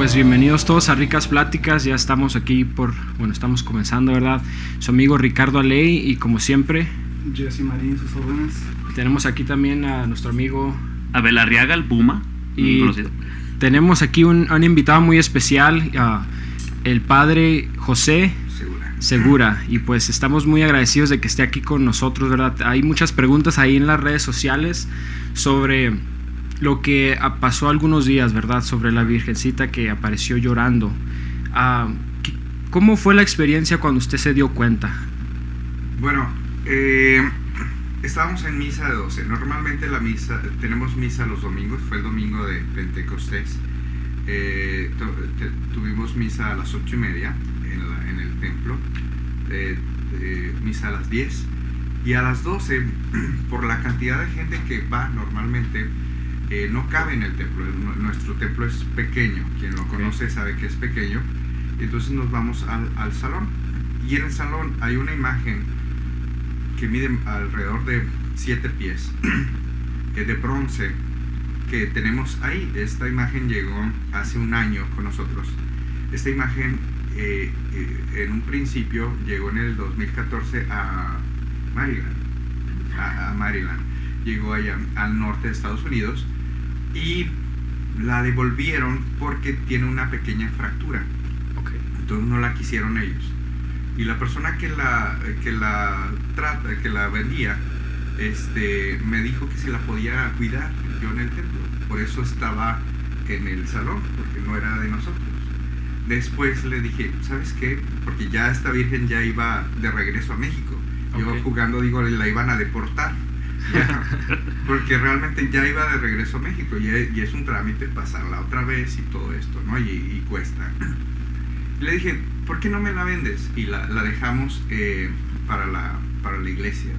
pues bienvenidos todos a Ricas Pláticas. Ya estamos aquí estamos comenzando, ¿verdad? Su amigo Ricardo Aley y como siempre Jesse Marín, sus órdenes. Tenemos aquí también a nuestro amigo Abel Arriaga, el Puma, y conocido. Tenemos aquí un invitado muy especial, el padre José Segura, y pues estamos muy agradecidos de que esté aquí con nosotros, ¿verdad? Hay muchas preguntas ahí en las redes sociales sobre lo que pasó algunos días, ¿verdad? Sobre la Virgencita que apareció llorando. ¿Cómo fue la experiencia cuando usted se dio cuenta? Bueno, estábamos en misa de 12. Normalmente tenemos misa los domingos. Fue el domingo de Pentecostés. Tuvimos misa a las 8:30 en el templo, misa a las 10 y a las 12, por la cantidad de gente que va normalmente, no cabe en el templo. Nuestro templo es pequeño, quien lo conoce sabe que es pequeño. Entonces nos vamos al salón, y en el salón hay una imagen que mide alrededor de 7 pies de bronce que tenemos ahí. Esta imagen llegó hace un año con nosotros. Esta imagen en un principio llegó en el 2014 a Maryland. Llegó allá al norte de Estados Unidos y la devolvieron porque tiene una pequeña fractura. Entonces no la quisieron ellos, y la persona que la vendía me dijo que se la podía cuidar yo en el templo. Por eso estaba en el salón, porque no era de nosotros. Después le dije, ¿sabes qué? Porque ya esta virgen ya iba de regreso a México. Yo jugando digo, la iban a deportar ya, porque realmente ya iba de regreso a México, y es un trámite pasarla otra vez y todo esto, ¿no? Y cuesta. Le dije, ¿por qué no me la vendes? Y la dejamos para la iglesia.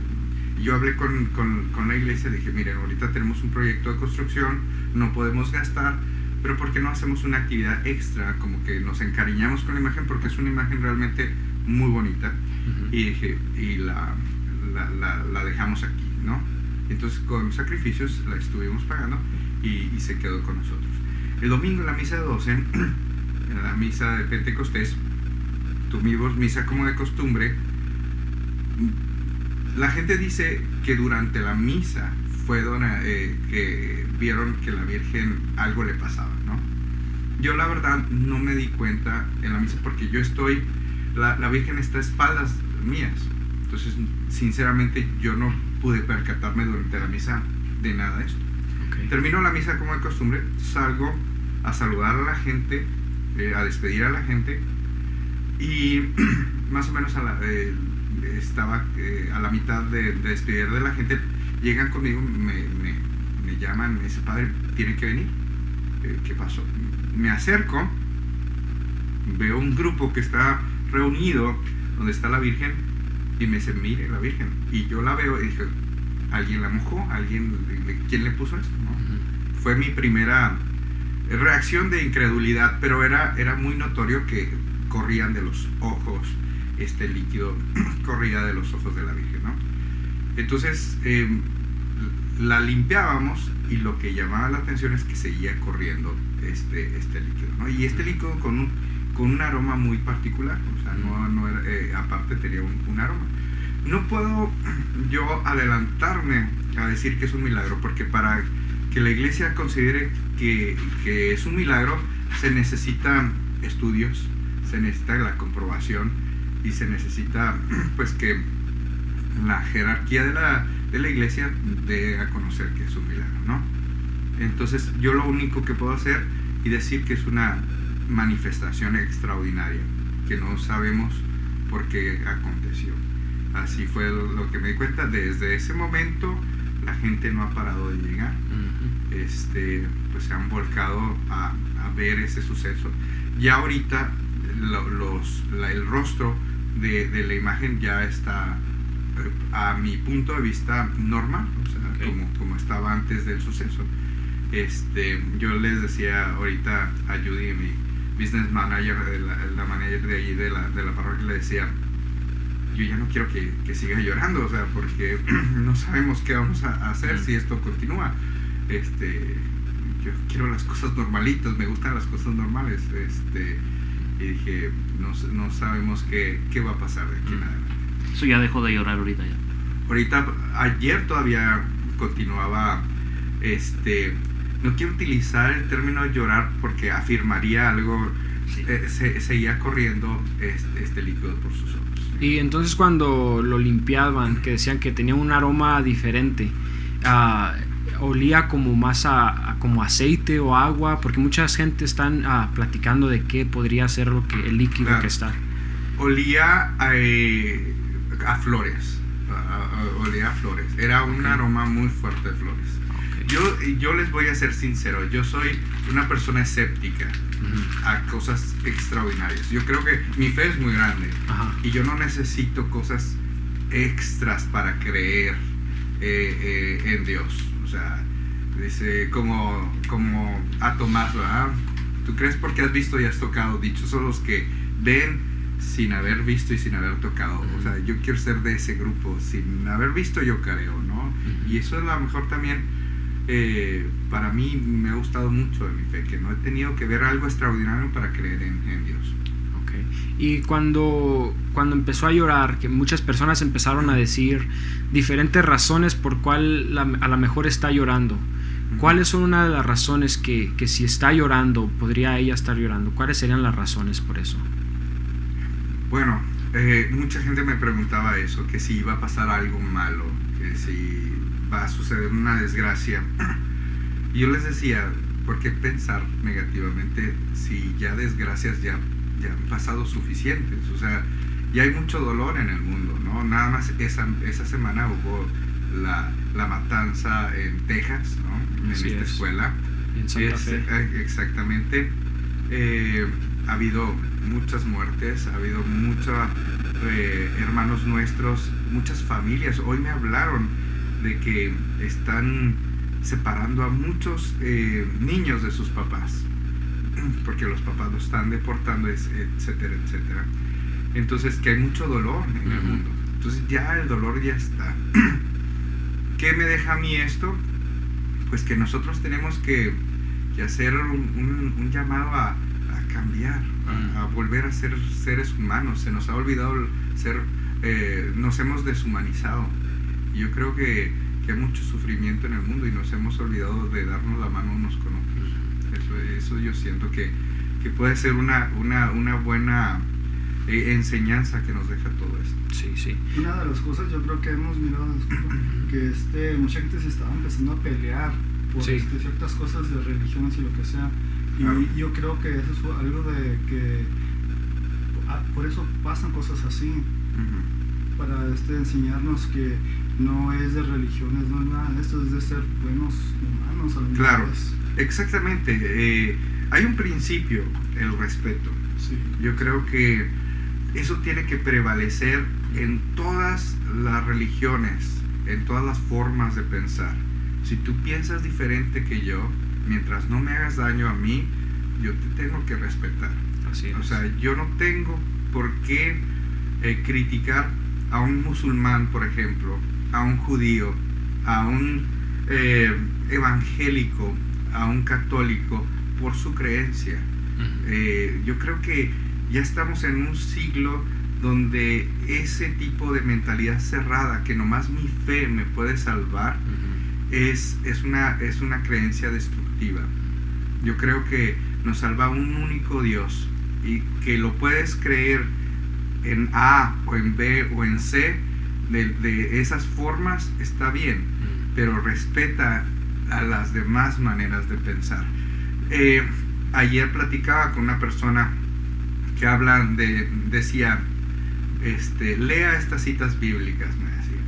Yo hablé con la iglesia, dije, miren, ahorita tenemos un proyecto de construcción, no podemos gastar, pero ¿por qué no hacemos una actividad extra? Como que nos encariñamos con la imagen, porque es una imagen realmente muy bonita. Y dije, la dejamos aquí, ¿no? Entonces con sacrificios la estuvimos pagando y se quedó con nosotros. El domingo en la misa de 12, en la misa de Pentecostés, tuvimos misa como de costumbre. La gente dice que durante la misa fue que vieron que la Virgen algo le pasaba, ¿no? Yo la verdad no me di cuenta en la misa, porque yo la Virgen está a espaldas mías. Entonces, sinceramente, yo no pude percatarme durante la misa de nada de esto. Terminó la misa como de costumbre, salgo a saludar a la gente, a despedir a la gente, y más o menos estaba a la mitad de despedir de la gente. Llegan conmigo, me llaman, me dicen, padre, tiene que venir. ¿Qué pasó? Me acerco, veo un grupo que está reunido donde está la Virgen, y me dice, mire la Virgen. Y yo la veo y dije, ¿alguien la mojó? ¿Quién le puso esto? ¿No? Fue mi primera reacción de incredulidad, pero era muy notorio que corrían de los ojos, este líquido corría de los ojos de la Virgen, ¿no? Entonces la limpiábamos, y lo que llamaba la atención es que seguía corriendo este líquido, ¿no? Y este líquido con un aroma muy particular, o sea, no era, aparte tenía un aroma. No puedo yo adelantarme a decir que es un milagro, porque para que la iglesia considere que es un milagro se necesitan estudios, se necesita la comprobación, y se necesita pues que la jerarquía de la iglesia dé a conocer que es un milagro, ¿no? Entonces yo lo único que puedo hacer y decir que es una manifestación extraordinaria, que no sabemos por qué aconteció. Así fue lo que me di cuenta. Desde ese momento la gente no ha parado de llegar. Pues se han volcado a ver ese suceso. Ya ahorita el rostro de la imagen ya está, a mi punto de vista, normal, o sea, como estaba antes del suceso. Yo les decía ahorita a Judy, mi business manager, la manager de ahí de la parroquia, le decía, yo ya no quiero que siga llorando, o sea, porque no sabemos qué vamos a hacer si esto continúa. yo quiero las cosas normalitas, me gustan las cosas normales. Y dije, no sabemos qué va a pasar de aquí en adelante. Eso ya dejó de llorar ahorita ya. Ahorita, ayer todavía continuaba, no quiero utilizar el término llorar porque afirmaría algo, Sí. Seguía corriendo este líquido por sus ojos. Y entonces cuando lo limpiaban, que decían que tenía un aroma diferente, olía como más como aceite o agua, porque mucha gente están platicando de qué podría ser el líquido Claro. que está. Olía a flores, olía a flores, era un aroma muy fuerte de flores. Yo les voy a ser sincero, yo soy una persona escéptica a cosas extraordinarias. Yo creo que mi fe es muy grande. Ajá. Y yo no necesito cosas extras para creer en Dios. O sea, dice como a Tomás, ¿verdad? Tú crees porque has visto y has tocado. Dichos son los que ven sin haber visto y sin haber tocado. O sea, yo quiero ser de ese grupo. Sin haber visto yo creo, ¿no? Y eso es a lo mejor también para mí me ha gustado mucho de mi fe, que no he tenido que ver algo extraordinario para creer en Dios. Okay. Y cuando empezó a llorar, que muchas personas empezaron a decir diferentes razones por cuál a lo mejor está llorando. ¿Cuáles son una de las razones que si está llorando, podría ella estar llorando? ¿Cuáles serían las razones por eso? Bueno, mucha gente me preguntaba eso, que si iba a pasar algo malo, que si va a suceder una desgracia. Y yo les decía, ¿por qué pensar negativamente si ya desgracias ya han pasado suficientes? O sea, ya hay mucho dolor en el mundo, ¿no? Nada más esa semana hubo la matanza en Texas, ¿no? En Así esta es. escuela. En Santa Fe. Exactamente. Ha habido muchas muertes, ha habido muchos hermanos nuestros, muchas familias. Hoy me hablaron de que están separando a muchos niños de sus papás, porque los papás los están deportando, etcétera, etcétera. Entonces, que hay mucho dolor en el mundo. Entonces, ya el dolor ya está. ¿Qué me deja a mí esto? Pues que nosotros tenemos que hacer un llamado a cambiar, a volver a ser seres humanos. Se nos ha olvidado nos hemos deshumanizado. Yo creo que hay mucho sufrimiento en el mundo y nos hemos olvidado de darnos la mano unos con otros. Eso yo siento que puede ser una buena enseñanza que nos deja todo esto. Sí, sí. Una de las cosas yo creo que hemos mirado que mucha gente se estaba empezando a pelear por Sí. ciertas cosas de religiones y lo que sea. Y Claro. yo creo que eso es algo de que por eso pasan cosas así, para enseñarnos que no es de religiones, no es nada de esto, es de ser buenos humanos a la misma Claro, vez. exactamente. Hay un principio, el respeto. Sí. Yo creo que eso tiene que prevalecer en todas las religiones, en todas las formas de pensar. Si tú piensas diferente que yo, mientras no me hagas daño a mí, yo te tengo que respetar. Así es. O sea, yo no tengo por qué criticar a un musulmán, por ejemplo, a un judío, a un evangélico, a un católico, por su creencia. Yo creo que ya estamos en un siglo donde ese tipo de mentalidad cerrada, que nomás mi fe me puede salvar, es una creencia destructiva. Yo creo que nos salva un único Dios, y que lo puedes creer en A o en B o en C, de esas formas está bien, pero respeta a las demás maneras de pensar. Ayer platicaba con una persona que decía, lea estas citas bíblicas, me decía.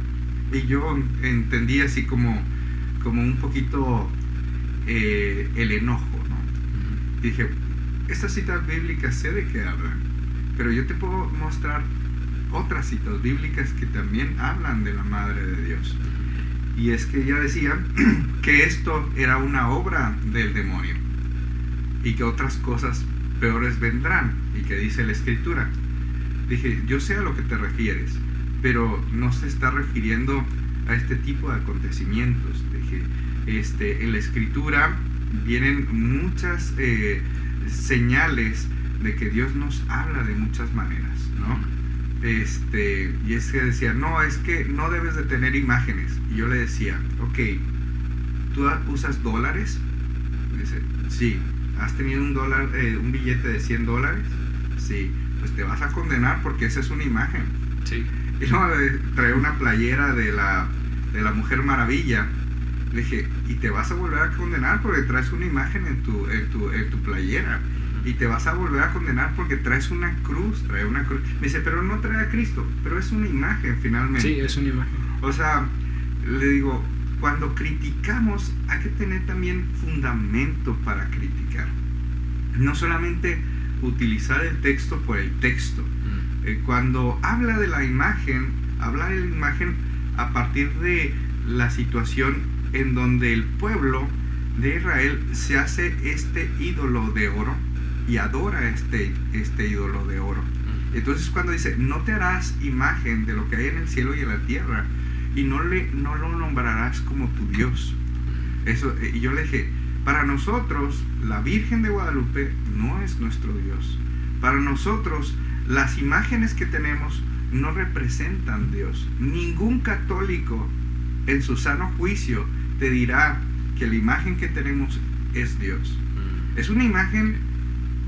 Y yo entendí así como un poquito el enojo, ¿no? Dije, estas citas bíblicas sé de qué hablan, pero yo te puedo mostrar otras citas bíblicas que también hablan de la Madre de Dios. Y es que ella decía que esto era una obra del demonio y que otras cosas peores vendrán, y que dice la Escritura. Dije, yo sé a lo que te refieres, pero no se está refiriendo a este tipo de acontecimientos. Dije, en la Escritura vienen muchas señales de que Dios nos habla de muchas maneras, ¿no? Y es que decía, no, es que no debes de tener imágenes. Y yo le decía, ok, ¿tú usas dólares? Dice, sí. ¿Has tenido un billete de $100? Sí. Pues te vas a condenar porque esa es una imagen. Sí. Y luego trae una playera de la Mujer Maravilla. Le dije, y te vas a volver a condenar porque traes una imagen en tu playera. Y te vas a volver a condenar porque trae una cruz. Me dice, pero no trae a Cristo, pero es una imagen finalmente. Sí, es una imagen. O sea, le digo, cuando criticamos hay que tener también fundamento para criticar. No solamente utilizar el texto por el texto. Cuando habla de la imagen a partir de la situación en donde el pueblo de Israel se hace este ídolo de oro y adora este ídolo de oro. Entonces cuando dice, no te harás imagen de lo que hay en el cielo y en la tierra, y no lo nombrarás como tu Dios. Y yo le dije, para nosotros la Virgen de Guadalupe no es nuestro Dios. Para nosotros las imágenes que tenemos no representan Dios. Ningún católico en su sano juicio te dirá que la imagen que tenemos es Dios. Es una imagen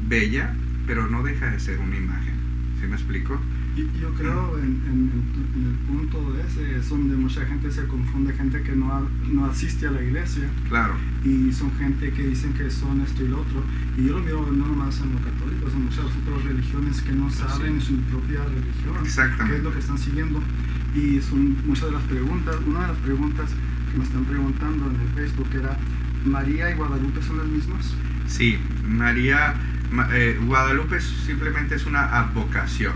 bella, pero no deja de ser una imagen. ¿Sí me explico? Y yo creo en el punto ese es donde mucha gente se confunde, gente que no asiste a la iglesia. Claro. Y son gente que dicen que son esto y lo otro. Y yo lo miro no nomás en los católicos, en muchas otras religiones que no saben su propia religión. Exactamente. Qué es lo que están siguiendo. Y son muchas de las preguntas. Una de las preguntas que me están preguntando en el Facebook era, ¿María y Guadalupe son las mismas? Sí, Guadalupe simplemente es una advocación.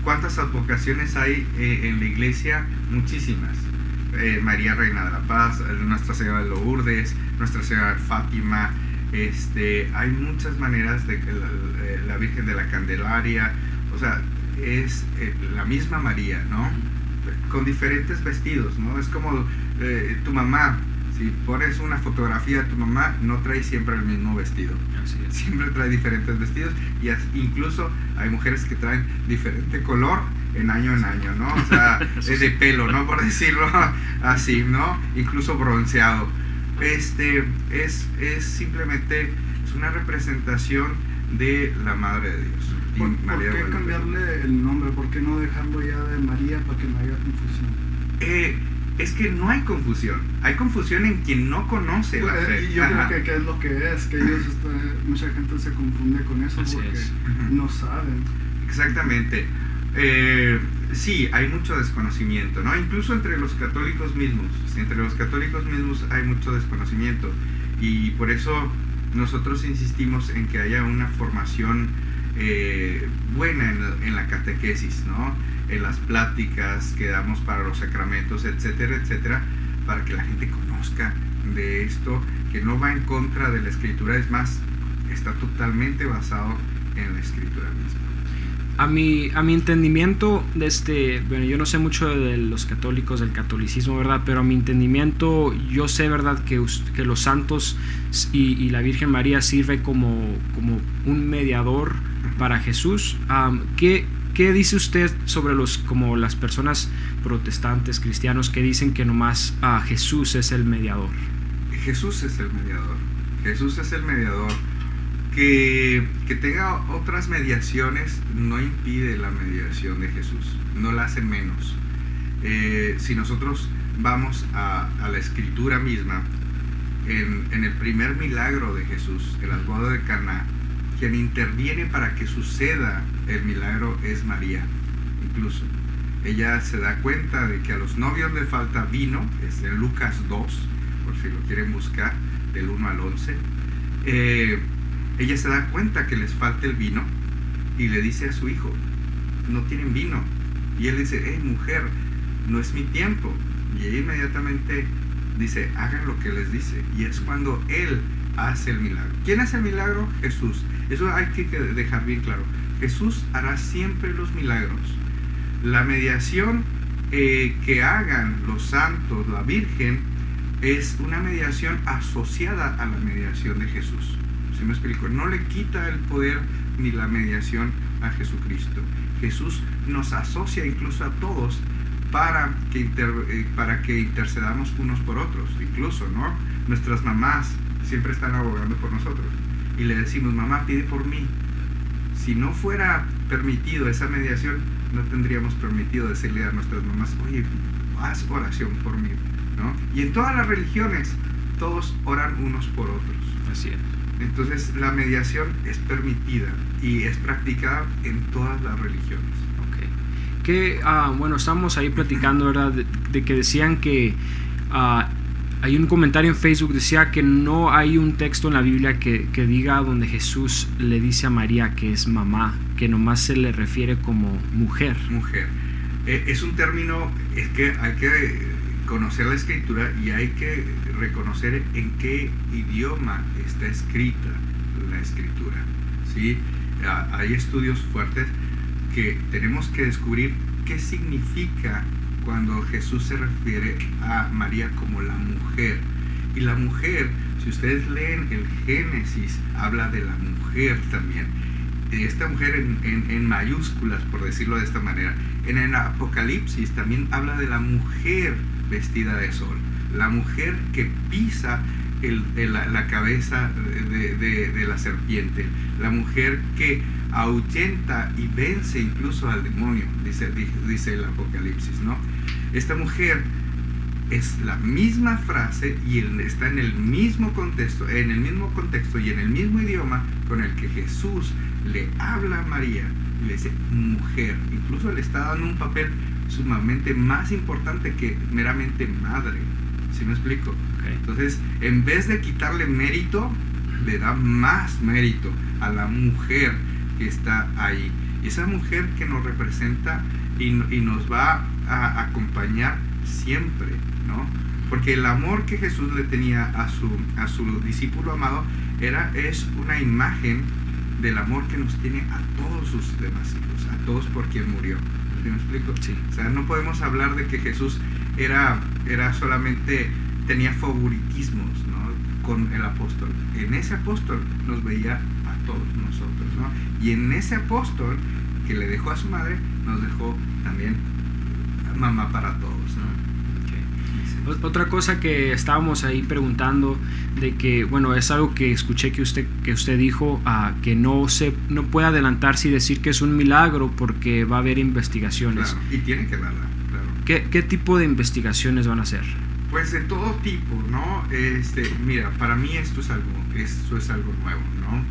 ¿Cuántas advocaciones hay en la iglesia? Muchísimas. María Reina de la Paz, Nuestra Señora de Lourdes, Nuestra Señora de Fátima. Hay muchas maneras de que la Virgen de la Candelaria, o sea, es la misma María, ¿no? Con diferentes vestidos, ¿no? Es como tu mamá. Si pones una fotografía de tu mamá, no trae siempre el mismo vestido. Así es. Siempre trae diferentes vestidos, y incluso hay mujeres que traen diferente color en año, ¿no? O sea, de pelo, ¿no? Por decirlo así, ¿no? Incluso bronceado. Es simplemente una representación de la Madre de Dios. ¿Por qué cambiarle el nombre? ¿Por qué no dejarlo ya de María para que no haya confusión? Es que no hay confusión. Hay confusión en quien no conoce la fe. Y yo creo que es lo que es, que ellos, mucha gente se confunde con eso. Así porque es. no saben. Exactamente. Sí, hay mucho desconocimiento, ¿no? Incluso entre los católicos mismos. Entre los católicos mismos hay mucho desconocimiento. Y por eso nosotros insistimos en que haya una formación buena en la catequesis, ¿no? En las pláticas que damos para los sacramentos, etcétera, etcétera, para que la gente conozca de esto, que no va en contra de la Escritura, es más, está totalmente basado en la Escritura misma. A mi entendimiento, bueno, yo no sé mucho de los católicos, del catolicismo, ¿verdad? Pero a mi entendimiento, yo sé, ¿verdad?, que los santos y la Virgen María sirve como un mediador para Jesús. ¿Qué dice usted sobre como las personas protestantes, cristianos, que dicen que nomás Jesús es el mediador? Jesús es el mediador. Jesús es el mediador. Que tenga otras mediaciones no impide la mediación de Jesús, no la hace menos. Si nosotros vamos a la Escritura misma, en el primer milagro de Jesús, en las bodas de Caná, quien interviene para que suceda el milagro es María. Incluso ella se da cuenta de que a los novios le falta vino, es en Lucas 2, por si lo quieren buscar, del 1 al 11. Ella se da cuenta que les falta el vino y le dice a su hijo, no tienen vino. Y él dice, mujer, no es mi tiempo. Y ella inmediatamente dice, hagan lo que les dice. Y es cuando él hace el milagro. ¿Quién hace el milagro? Jesús. Eso hay que dejar bien claro. Jesús hará siempre los milagros. La mediación que hagan los santos, la Virgen, es una mediación asociada a la mediación de Jesús. ¿Sí me explico? No le quita el poder ni la mediación a Jesucristo. Jesús nos asocia incluso a todos para que intercedamos unos por otros. Incluso, ¿no? Nuestras mamás siempre están abogando por nosotros. Y le decimos, mamá, pide por mí. Si no fuera permitido esa mediación, no tendríamos permitido decirle a nuestras mamás, oye, haz oración por mí, ¿no? Y en todas las religiones, todos oran unos por otros. Así es. Entonces, la mediación es permitida y es practicada en todas las religiones. Ok. Que, bueno, estamos ahí platicando, ¿verdad? De que decían que hay un comentario en Facebook, decía que no hay un texto en la Biblia que diga donde Jesús le dice a María que es mamá, que nomás se le refiere como mujer. Mujer. Es un término, es que hay que conocer la escritura y hay que reconocer en qué idioma está escrita la escritura, ¿sí? Hay estudios fuertes que tenemos que descubrir qué significa cuando Jesús se refiere a María como la mujer. Y la mujer, si ustedes leen el Génesis, habla de la mujer también. De esta mujer en mayúsculas, por decirlo de esta manera. En el Apocalipsis también habla de la mujer vestida de sol. La mujer que pisa la cabeza de la serpiente. La mujer que ahuyenta y vence incluso al demonio, dice el Apocalipsis, ¿no? Esta mujer es la misma frase y está en el mismo contexto y en el mismo idioma con el que Jesús le habla a María y le dice mujer. Incluso le está dando un papel sumamente más importante que meramente madre. ¿Sí me explico? Okay. Entonces, en vez de quitarle mérito, le da más mérito a la mujer que está ahí. Y esa mujer que nos representa y nos va a acompañar siempre, ¿no? Porque el amor que Jesús le tenía a su discípulo amado es una imagen del amor que nos tiene a todos sus demás hijos, a todos por quien murió. ¿Sí me explico? Sí. O sea, no podemos hablar de que Jesús tenía favoritismos, ¿no? Con el apóstol. En ese apóstol nos veía a todos nosotros, ¿no? Y en ese apóstol que le dejó a su madre, nos dejó también mamá para todos, ¿no? Okay. Otra cosa que estábamos ahí preguntando, de que, bueno, es algo que escuché que usted dijo, que no puede adelantarse y decir que es un milagro porque va a haber investigaciones. Claro, y tiene que verla, claro. ¿Qué tipo de investigaciones van a hacer? Pues de todo tipo, ¿no? Mira, para mí esto es algo nuevo, ¿no?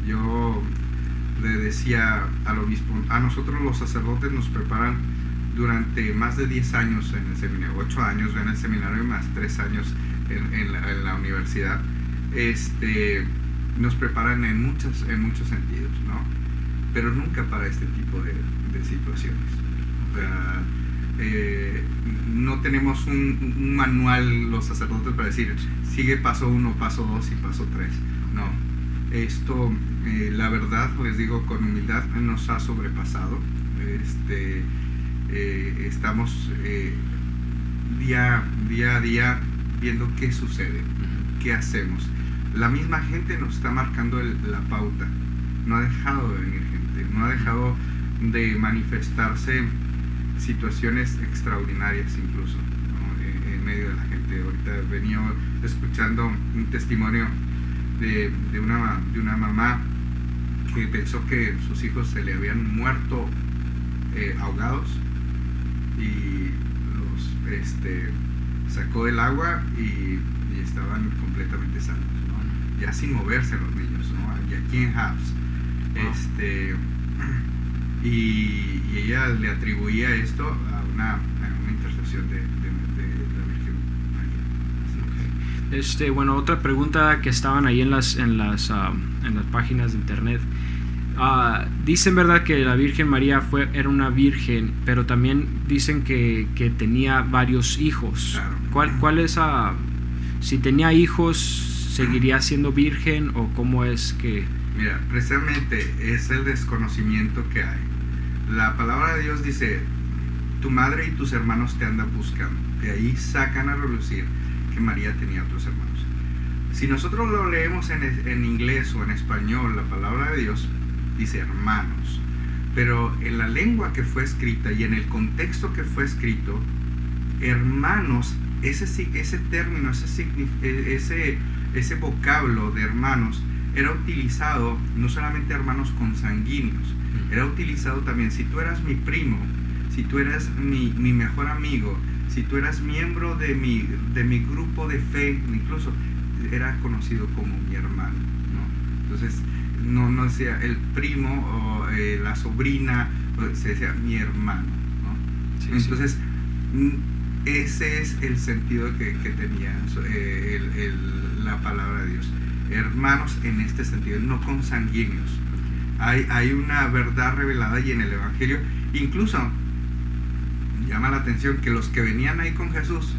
Yo le decía al obispo, a nosotros los sacerdotes nos preparan durante más de 10 años en el seminario, 8 años en el seminario más 3 años en la universidad. Nos preparan en muchos sentidos, ¿no? Pero nunca para este tipo de situaciones. O sea, no tenemos un manual los sacerdotes para decir sigue paso 1, paso 2 y paso 3. No, esto la verdad les digo con humildad nos ha sobrepasado. Estamos día a día viendo qué sucede, qué hacemos. La misma gente nos está marcando la pauta. No ha dejado de venir gente, no ha dejado de manifestarse situaciones extraordinarias incluso, ¿no? En medio de la gente. Ahorita venía escuchando un testimonio de una mamá que pensó que sus hijos se le habían muerto ahogados y los sacó del agua y estaban completamente sanos, ¿no? Ya sin moverse los niños, ¿no? Y aquí en Habs. Y ella le atribuía esto a una intercesión de la Virgen María. Okay. Bueno, otra pregunta que estaban ahí en las páginas de internet. Dicen, ¿verdad?, que la Virgen María era una virgen, pero también dicen que tenía varios hijos. Claro. ¿Cuál es si tenía hijos, seguiría siendo virgen o cómo es que...? Mira, precisamente es el desconocimiento que hay. La palabra de Dios dice, tu madre y tus hermanos te andan buscando. De ahí sacan a relucir que María tenía otros hermanos. Si nosotros lo leemos en inglés o en español, la palabra de Dios dice hermanos, pero en la lengua que fue escrita y en el contexto que fue escrito, hermanos, ese término, ese vocablo de hermanos era utilizado no solamente hermanos consanguíneos, era utilizado también si tú eras mi primo, si tú eras mi mejor amigo, si tú eras miembro de mi grupo de fe, incluso era conocido como mi hermano, ¿no? Entonces no decía el primo o la sobrina, se decía mi hermano, ¿no? Sí, entonces ese es el sentido que tenía la palabra de Dios, hermanos en este sentido, no consanguíneos. Hay una verdad revelada y en el Evangelio incluso llama la atención que los que venían ahí con Jesús,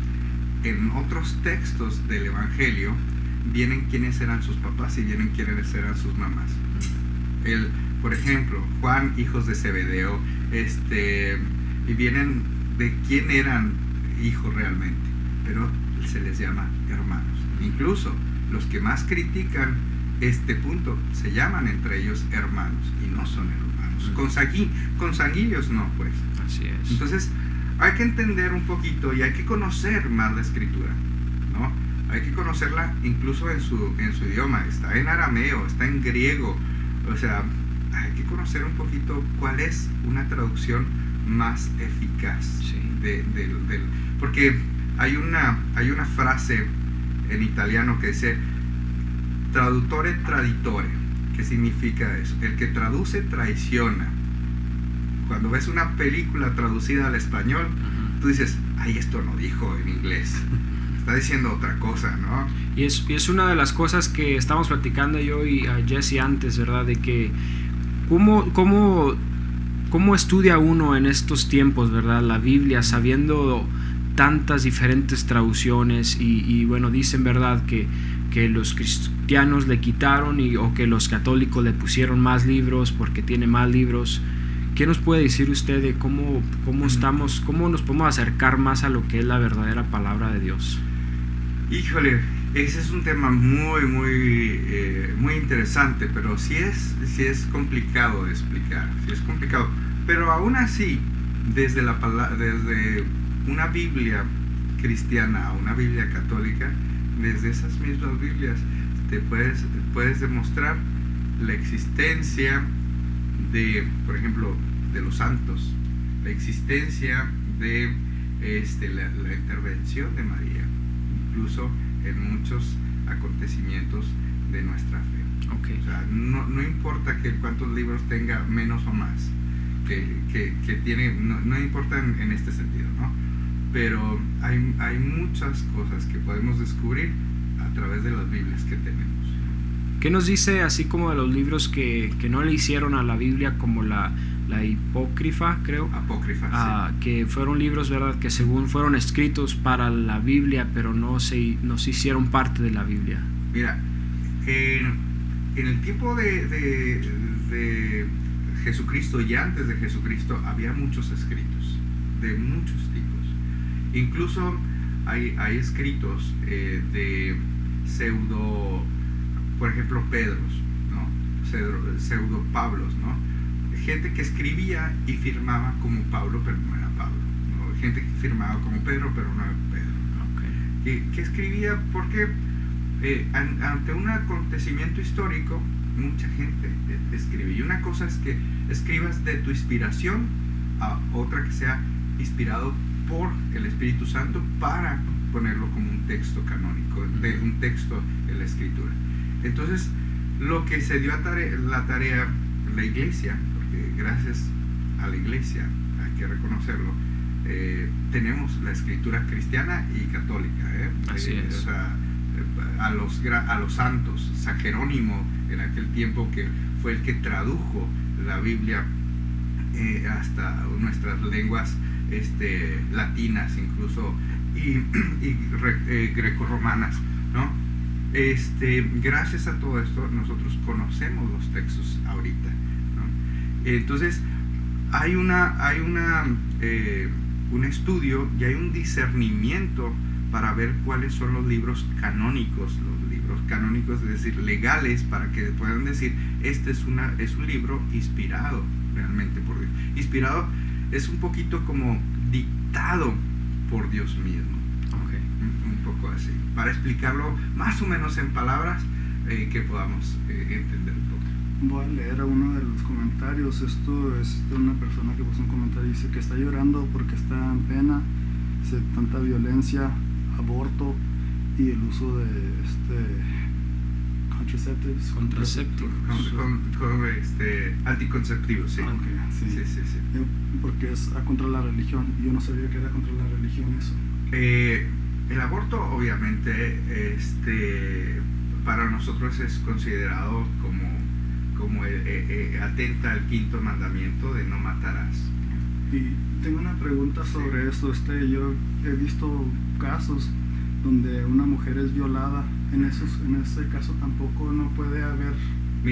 en otros textos del Evangelio vienen quiénes eran sus papás y vienen quiénes eran sus mamás. Por ejemplo, Juan, hijos de Zebedeo, y vienen de quién eran hijos realmente, pero se les llama hermanos. Incluso los que más critican este punto se llaman entre ellos hermanos y no son hermanos. Consanguíneos no, pues. Así es. Entonces hay que entender un poquito y hay que conocer más la escritura, ¿no? Hay que conocerla incluso en su idioma. Está en arameo, está en griego. O sea, hay que conocer un poquito cuál es una traducción más eficaz. Sí. Porque hay una frase en italiano que dice traduttore traditore. ¿Qué significa eso? El que traduce traiciona. Cuando ves una película traducida al español, tú dices, ay, esto no dijo en inglés, está diciendo otra cosa, ¿no? Y es una de las cosas que estábamos platicando yo y a Jesse antes, ¿verdad? De que cómo estudia uno en estos tiempos, ¿verdad? La Biblia, sabiendo tantas diferentes traducciones y bueno, dicen, ¿verdad? Que los cristianos le quitaron o que los católicos le pusieron más libros porque tiene más libros. ¿Qué nos puede decir usted de cómo nos podemos acercar más a lo que es la verdadera palabra de Dios? Híjole, ese es un tema muy interesante, pero sí es complicado de explicar, sí es complicado. Pero aún así, desde una Biblia cristiana a una Biblia católica, desde esas mismas Biblias te puedes demostrar la existencia de, por ejemplo, de los santos, la existencia de la intervención de María, incluso en muchos acontecimientos de nuestra fe. Okay. O sea, no importa cuántos libros tenga, menos o más, que tiene, no importa en este sentido, ¿no? Pero hay muchas cosas que podemos descubrir a través de las Biblias que tenemos. ¿Qué nos dice así como de los libros que no le hicieron a la Biblia, como la Apócrifa, creo? Apócrifa, sí. Que fueron libros, ¿verdad?, que según fueron escritos para la Biblia, pero no se hicieron parte de la Biblia. Mira, en el tiempo de Jesucristo y antes de Jesucristo había muchos escritos, de muchos tipos. Incluso hay escritos de pseudo, por ejemplo, Pedros, ¿no? Pseudo Pablos, ¿no? Gente que escribía y firmaba como Pablo, pero no era Pablo, ¿no? Gente que firmaba como Pedro, pero no era Pedro, ¿no? Okay. Que escribía porque ante un acontecimiento histórico, mucha gente escribe. Y una cosa es que escribas de tu inspiración a otra que sea inspirado por el Espíritu Santo para ponerlo como un texto canónico, un texto en la Escritura. Entonces, lo que se dio la tarea la Iglesia, porque gracias a la Iglesia, hay que reconocerlo, tenemos la Escritura cristiana y católica, Así es. O sea, a los santos, San Jerónimo en aquel tiempo, que fue el que tradujo la Biblia hasta nuestras lenguas latinas incluso y grecorromanas, ¿no? Gracias a todo esto nosotros conocemos los textos ahorita, ¿no? Entonces hay un estudio y hay un discernimiento para ver cuáles son los libros canónicos, es decir, legales, para que puedan decir, este es un libro inspirado realmente por Dios. Inspirado es un poquito como dictado por Dios mismo. Okay. Un poco así, para explicarlo más o menos en palabras que podamos entender un poco. Voy a leer uno de los comentarios. Esto es de una persona que puso un comentario y dice que está llorando porque está en pena, tanta violencia, aborto y el uso de contraceptives. Anticonceptivos, sí. Okay, sí. Porque es contra la religión. Yo no sabía que era contra la religión eso. El aborto, obviamente, para nosotros es considerado como atenta al quinto mandamiento de no matarás. Y tengo una pregunta sobre esto. Yo he visto casos donde una mujer es violada. En ese caso tampoco no puede haber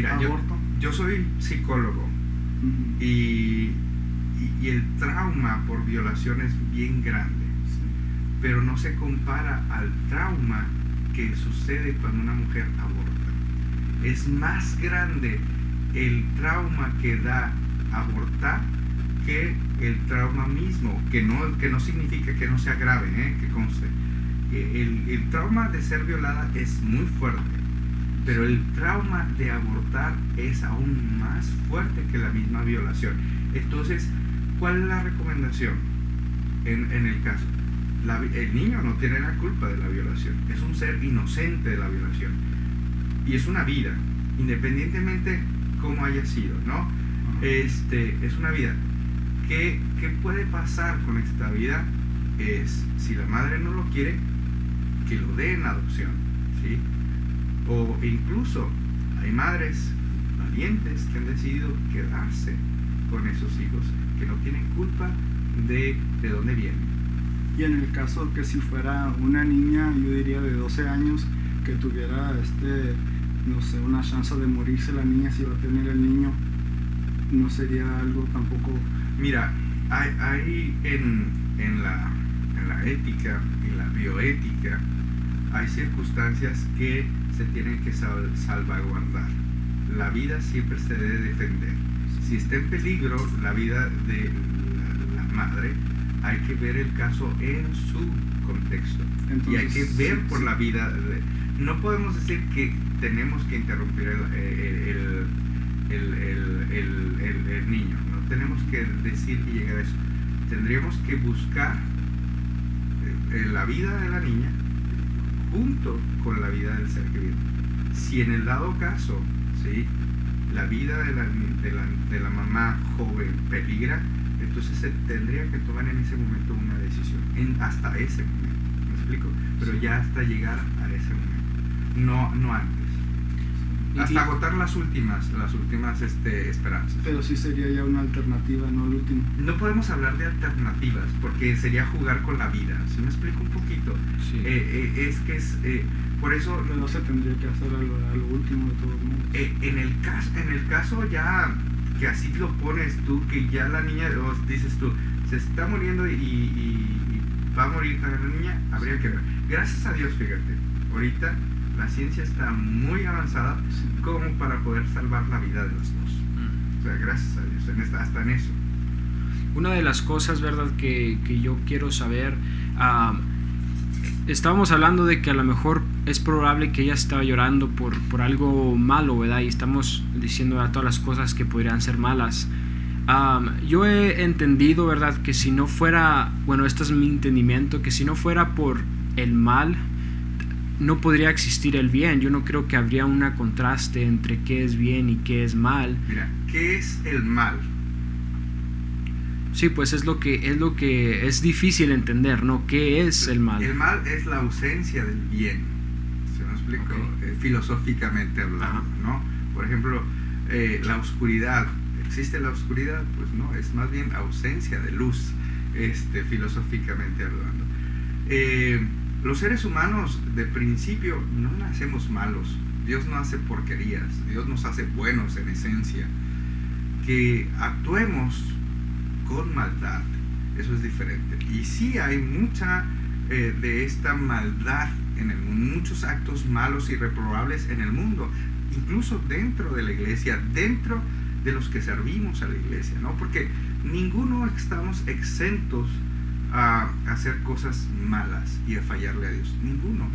aborto. Yo soy psicólogo. Uh-huh. y el trauma por violación es bien grande, sí, pero no se compara al trauma que sucede cuando una mujer aborta. Es más grande el trauma que da abortar que el trauma mismo, que no significa que no sea grave, que conste. El trauma de ser violada es muy fuerte, pero el trauma de abortar es aún más fuerte que la misma violación. Entonces, ¿cuál es la recomendación en el caso? El niño no tiene la culpa de la violación, es un ser inocente de la violación y es una vida, independientemente cómo haya sido, ¿no? Es una vida. ¿Qué puede pasar con esta vida? Es, si la madre no lo quiere, que lo dé en adopción, ¿sí? O incluso hay madres valientes que han decidido quedarse con esos hijos, que no tienen culpa de dónde vienen. Y en el caso que si fuera una niña, yo diría de 12 años, que tuviera no sé, una chance de morirse la niña si va a tener el niño, no sería algo tampoco. Mira, hay en la ética y la bioética, hay circunstancias que se tienen que salvaguardar. La vida siempre se debe defender. Si está en peligro la vida de la madre, hay que ver el caso en su contexto. Entonces, y hay que ver por la vida. No podemos decir que tenemos que interrumpir el niño. No tenemos que decir y llegar a eso. Tendríamos que buscar la vida de la niña junto con la vida del ser querido. Si en el dado caso, ¿sí?, la vida de la mamá joven peligra, entonces se tendría que tomar en ese momento una decisión, hasta ese momento, ¿me explico? Pero sí, ya hasta llegar a ese momento, no antes. Hasta agotar las últimas esperanzas. Pero sí sería ya una alternativa, no el último. No podemos hablar de alternativas, porque sería jugar con la vida. ¿Sí me explico un poquito? Sí. Por eso... Pero no se tendría que hacer a lo último de todos modos. En el caso ya, que así lo pones tú, que ya la niña, dices tú, se está muriendo y va a morir también la niña, habría que ver. Gracias a Dios, fíjate, ahorita la ciencia está muy avanzada como para poder salvar la vida de los dos. O sea, gracias a Dios, hasta en eso. Una de las cosas, ¿verdad?, que yo quiero saber, estábamos hablando de que a lo mejor es probable que ella estaba llorando por algo malo, ¿verdad? Y estamos diciendo todas las cosas que podrían ser malas. Yo he entendido, ¿verdad?, que si no fuera, bueno, este es mi entendimiento, que si no fuera por el mal, no podría existir el bien. Yo no creo que habría un contraste entre qué es bien y qué es mal. Mira, ¿qué es el mal? Sí, pues es lo que es difícil entender, ¿no? ¿Qué es el mal? El mal es la ausencia del bien. ¿Se me explico? Okay. Filosóficamente hablando, ¿no? Por ejemplo, la oscuridad. ¿Existe la oscuridad? Pues no, es más bien ausencia de luz, filosóficamente hablando. Los seres humanos de principio no nacemos malos. Dios no hace porquerías. Dios nos hace buenos en esencia. Que actuemos con maldad, eso es diferente. Y sí hay mucha de esta maldad en el mundo, muchos actos malos y reprobables en el mundo, incluso dentro de la iglesia, dentro de los que servimos a la iglesia, ¿no? Porque ninguno estamos exentos a hacer cosas malas y a fallarle a Dios, ninguno.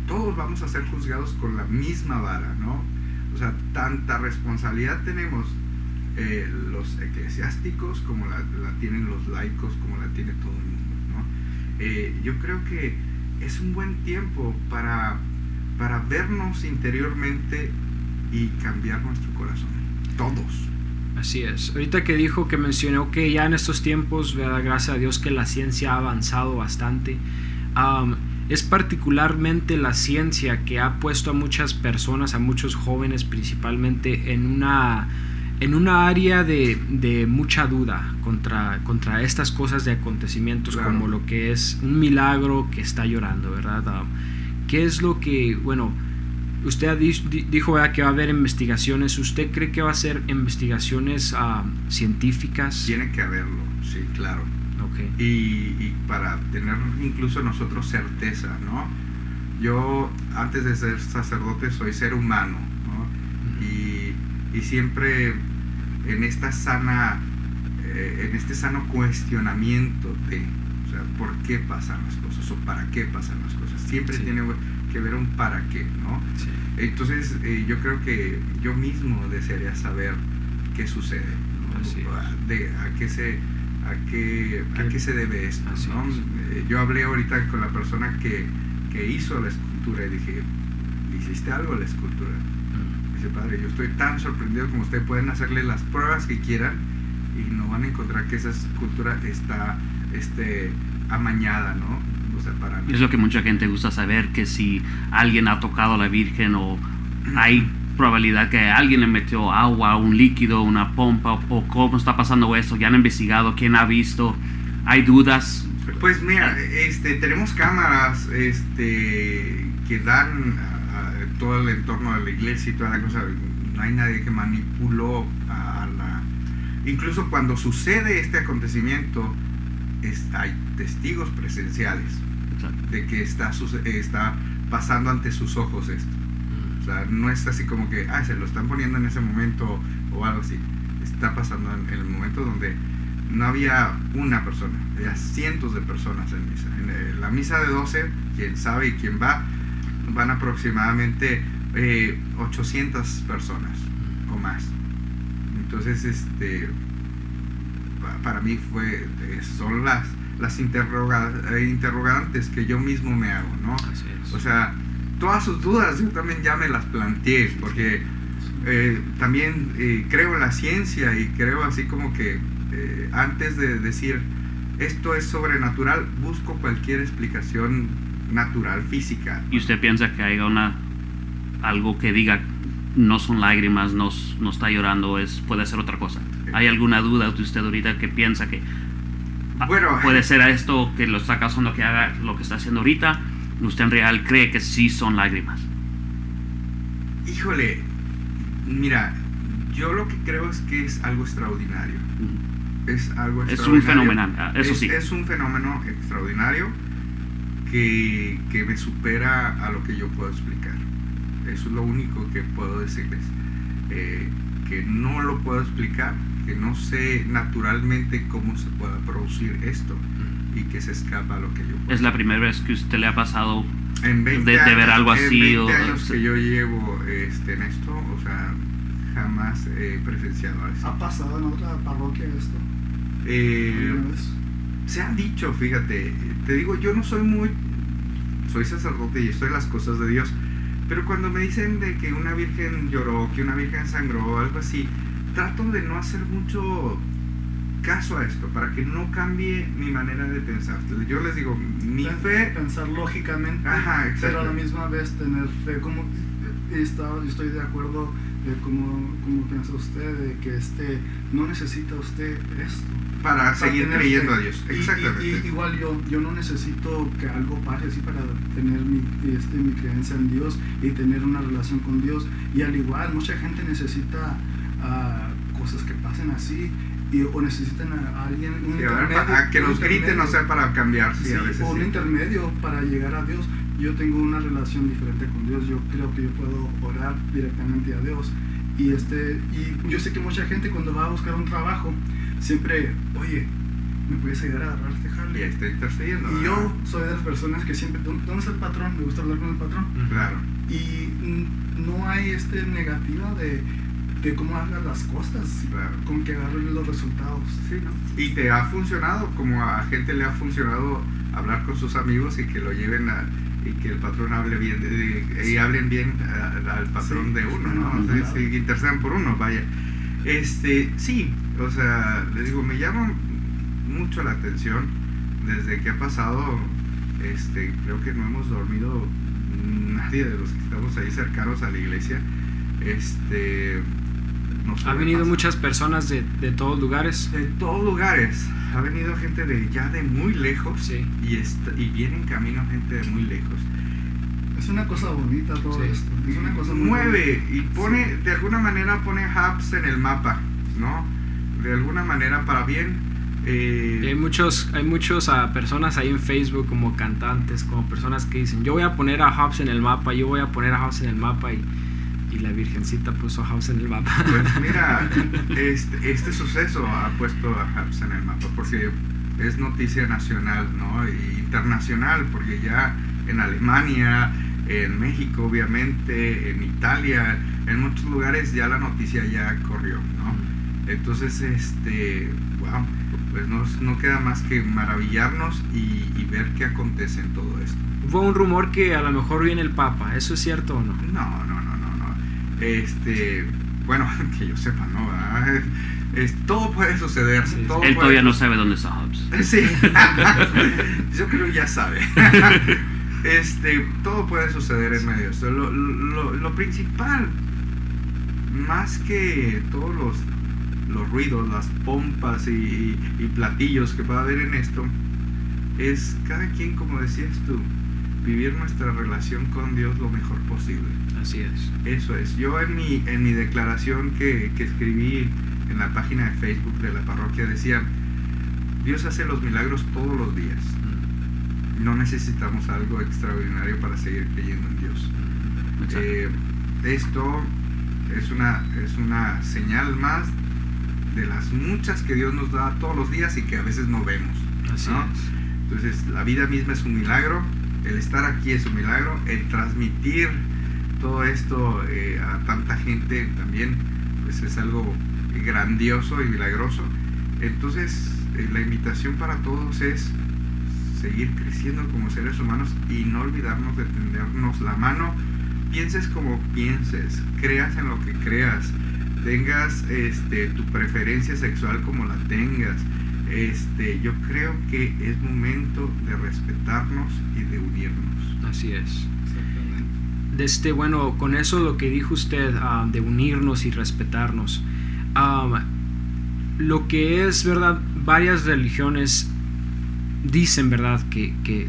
Todos vamos a ser juzgados con la misma vara, ¿no? O sea, tanta responsabilidad tenemos los eclesiásticos como la tienen los laicos, como la tiene todo el mundo, ¿no? Yo creo que es un buen tiempo para vernos interiormente y cambiar nuestro corazón, todos. Así es. Ahorita que dijo, que mencionó que ya en estos tiempos, ¿verdad? Gracias a Dios que la ciencia ha avanzado bastante. Es particularmente la ciencia que ha puesto a muchas personas, a muchos jóvenes principalmente, en una área de mucha duda contra estas cosas de acontecimientos, claro, como lo que es un milagro que está llorando, ¿verdad? ¿Qué es lo que, bueno, usted dijo, ¿verdad?, que va a haber investigaciones? ¿Usted cree que va a ser investigaciones científicas? Tiene que haberlo, sí, claro. Okay. Y para tener incluso nosotros certeza, ¿no? Yo, antes de ser sacerdote, soy ser humano, ¿no? Y siempre en este sano cuestionamiento de, o sea, ¿por qué pasan las cosas? ¿O para qué pasan las cosas? Siempre tiene que ver un para qué, ¿no? Sí. Entonces, yo creo que yo mismo desearía saber qué sucede, ¿no? ¿A qué se debe esto, ¿no? Yo hablé ahorita con la persona que hizo la escultura y dije, ¿hiciste algo a la escultura? Dice, padre, yo estoy tan sorprendido como ustedes, pueden hacerle las pruebas que quieran y no van a encontrar que esa escultura está amañada, ¿no? O sea, para mí. Es lo que mucha gente gusta saber, que si alguien ha tocado a la Virgen o hay probabilidad que alguien le metió agua, un líquido, una pompa, o cómo está pasando esto, ya han investigado, quién ha visto, hay dudas. Pues mira, tenemos cámaras que dan a todo el entorno de la iglesia y toda la cosa. No hay nadie que manipuló incluso cuando sucede este acontecimiento, hay testigos presenciales. Exacto. De que está pasando ante sus ojos esto. O sea, no es así como que se lo están poniendo en ese momento o algo así. Está pasando en el momento donde no había una persona, había cientos de personas en misa. En la misa de 12, quien sabe y quien van aproximadamente 800 personas o más. Entonces, para mí son las interrogantes que yo mismo me hago, ¿no? Así es. O sea, todas sus dudas yo también ya me las planteé, porque también creo en la ciencia y creo así como que antes de decir esto es sobrenatural, busco cualquier explicación natural, física. ¿Y usted piensa que hay algo que diga no son lágrimas, no está llorando, puede ser otra cosa? ¿Hay alguna duda de usted ahorita que piensa que puede ser a esto que lo está causando que haga lo que está haciendo ahorita? ¿Usted en realidad cree que sí son lágrimas? Híjole, mira, yo lo que creo es que es algo extraordinario. Es algo extraordinario. Es un fenomenal, eso sí. Es un fenómeno extraordinario que me supera a lo que yo puedo explicar. Eso es lo único que puedo decirles. Que no lo puedo explicar, que no sé naturalmente cómo se pueda producir esto y que se escapa a lo que yo puedo. ¿Es la primera vez que usted le ha pasado en 20 de ver algo así? En 20 años que yo llevo en esto, o sea, jamás he presenciado eso. ¿Ha pasado en otra parroquia esto? Se ha dicho, fíjate, te digo, yo no soy sacerdote y estoy en las cosas de Dios, pero cuando me dicen de que una virgen lloró, que una virgen sangró, algo así, trato de no hacer mucho caso a esto, para que no cambie mi manera de pensar. Entonces, yo les digo, mi fe... Pensar lógicamente, pero a la misma vez tener fe, como estoy de acuerdo de cómo piensa usted, de que no necesita usted esto. Para seguir creyendo a Dios, exactamente. Y igual yo no necesito que algo pase así para tener mi creencia en Dios y tener una relación con Dios. Y al igual, mucha gente necesita cosas que pasen así o necesitan a alguien, un intermedio, a que nos griten, no sé, para cambiar, sí, a veces o un sí. intermedio para llegar a Dios. Yo tengo una relación diferente con Dios, yo creo que yo puedo orar directamente a Dios, y yo sé que mucha gente cuando va a buscar un trabajo siempre, oye, ¿me puedes ayudar a agarrar este jale? Y ahí está intercediendo. Y yo soy de las personas que siempre, ¿dónde está el patrón? Me gusta hablar con el patrón. Claro. Y no hay negativa de cómo hagas las cosas, claro, con que agarren los resultados. Sí, ¿no? Y te ha funcionado, como a gente le ha funcionado hablar con sus amigos y que lo lleven y que el patrón hable bien y hablen bien al patrón, sí, de uno, ¿no? Claro. O sea, si intercedan por uno, vaya. Sí, o sea, les digo, me llama mucho la atención desde que ha pasado, creo que no hemos dormido nadie de los que estamos ahí cercanos a la iglesia. Ha venido muchas personas de todos lugares. De todos lugares. Ha venido gente de muy lejos, sí, y viene en camino gente de muy lejos. Es una cosa bonita todo, sí, esto. Es una cosa muy mueve bonita. Y pone, sí, de alguna manera pone hubs en el mapa, ¿no? De alguna manera para bien. Hay muchas personas ahí en Facebook, como cantantes, como personas que dicen, yo voy a poner a Hobbs en el mapa, yo voy a poner a Hobbs en el mapa, y la Virgencita puso a Hobbs en el mapa. Pues mira, este suceso ha puesto a Hobbs en el mapa porque es noticia nacional, ¿no? E internacional, porque ya en Alemania, en México obviamente, en Italia, en muchos lugares ya la noticia ya corrió, ¿no? Entonces, wow, pues no queda más que maravillarnos y ver qué acontece en todo esto. Hubo un rumor que a lo mejor viene el Papa, ¿eso es cierto o no? No. Bueno, que yo sepa, ¿no? Todo puede suceder. Sí, todo él todavía no sabe dónde está Hobbs. Sí, yo creo que ya sabe. Todo puede suceder en medio de esto. Lo principal, más que todos los ruidos, las pompas y platillos que pueda haber en esto, es cada quien, como decías tú, vivir nuestra relación con Dios lo mejor posible. Así es. Eso es. Yo en mi declaración que escribí en la página de Facebook de la parroquia decía, Dios hace los milagros todos los días. No necesitamos algo extraordinario para seguir creyendo en Dios. Esto es una señal más de las muchas que Dios nos da todos los días y que a veces no vemos, Así ¿no? es. Entonces la vida misma es un milagro, el estar aquí es un milagro, el transmitir todo esto a tanta gente también pues es algo grandioso y milagroso. Entonces la invitación para todos es seguir creciendo como seres humanos y no olvidarnos de tendernos la mano, pienses como pienses, creas en lo que creas, tengas tu preferencia sexual como la tengas, yo creo que es momento de respetarnos y de unirnos. Así es. Bueno, con eso lo que dijo usted, de unirnos y respetarnos, lo que es verdad, varias religiones dicen, verdad, que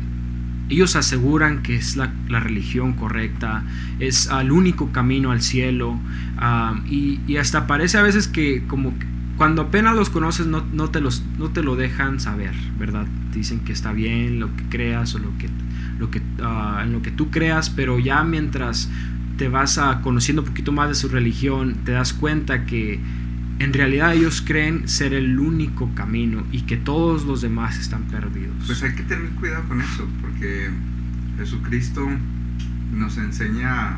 ellos aseguran que es la religión correcta, es el único camino al cielo, y hasta parece a veces que como cuando apenas los conoces no te lo dejan saber, ¿verdad? Dicen que está bien lo que creas o en lo que tú creas, pero ya mientras te vas conociendo un poquito más de su religión, te das cuenta que en realidad ellos creen ser el único camino y que todos los demás están perdidos. Pues hay que tener cuidado con eso, porque Jesucristo nos enseña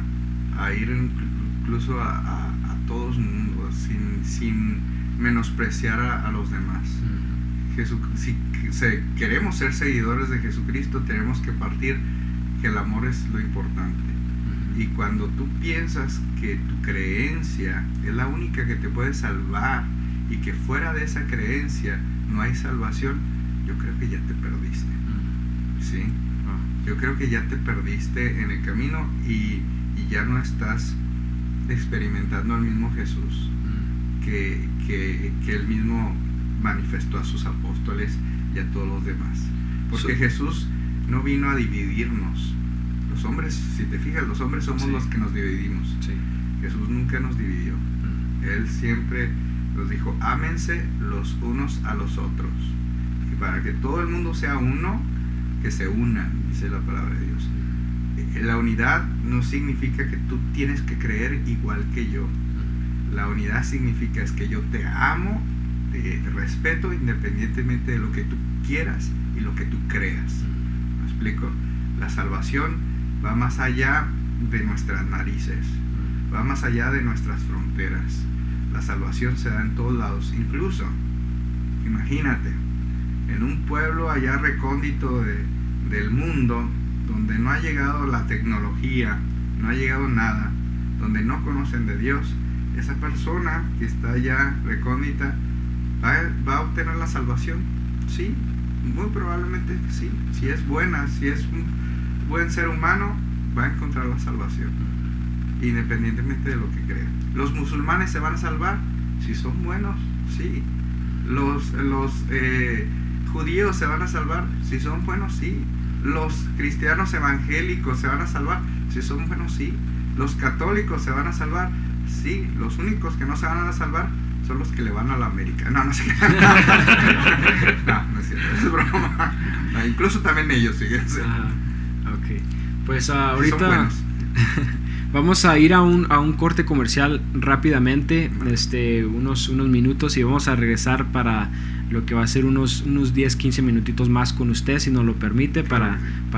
a ir incluso a todos mundos sin menospreciar a los demás. Si queremos ser seguidores de Jesucristo, tenemos que partir que el amor es lo importante. Y cuando tú piensas que tu creencia es la única que te puede salvar y que fuera de esa creencia no hay salvación, yo creo que ya te perdiste. ¿Sí? Yo creo que ya te perdiste en el camino y ya no estás experimentando al mismo Jesús que él mismo manifestó a sus apóstoles y a todos los demás. Porque Jesús no vino a dividirnos. Los hombres, si te fijas, los hombres somos los que nos dividimos. Jesús nunca nos dividió. Él siempre Nos dijo, ámense los unos a los otros. Y para que todo el mundo sea uno, que se unan, dice la palabra de Dios. La unidad no significa que tú tienes que creer igual que yo. La unidad significa es que yo te amo, te respeto independientemente de lo que tú quieras y lo que tú creas. ¿Me explico? La salvación va más allá de nuestras narices, va más allá de nuestras fronteras. La salvación se da en todos lados. Incluso, imagínate, en un pueblo allá recóndito del mundo, donde no ha llegado la tecnología, no ha llegado nada, donde no conocen de Dios, esa persona que está allá recóndita va a obtener la salvación. Sí, muy probablemente sí. Si es buena, si es un buen ser humano, va a encontrar la salvación, independientemente de lo que crea. Los musulmanes se van a salvar si son buenos, sí. Los judíos se van a salvar si son buenos, sí. Los cristianos evangélicos se van a salvar si son buenos, sí. Los católicos se van a salvar, sí. Los únicos que no se van a salvar son los que le van a la América. No sé. No es cierto, es broma. No, incluso también ellos, fíjense. Ok. Pues ahorita son buenos. vamos a ir a un corte comercial rápidamente, unos minutos, y vamos a regresar para lo que va a ser unos 10-15 minutitos más con usted, si nos lo permite, para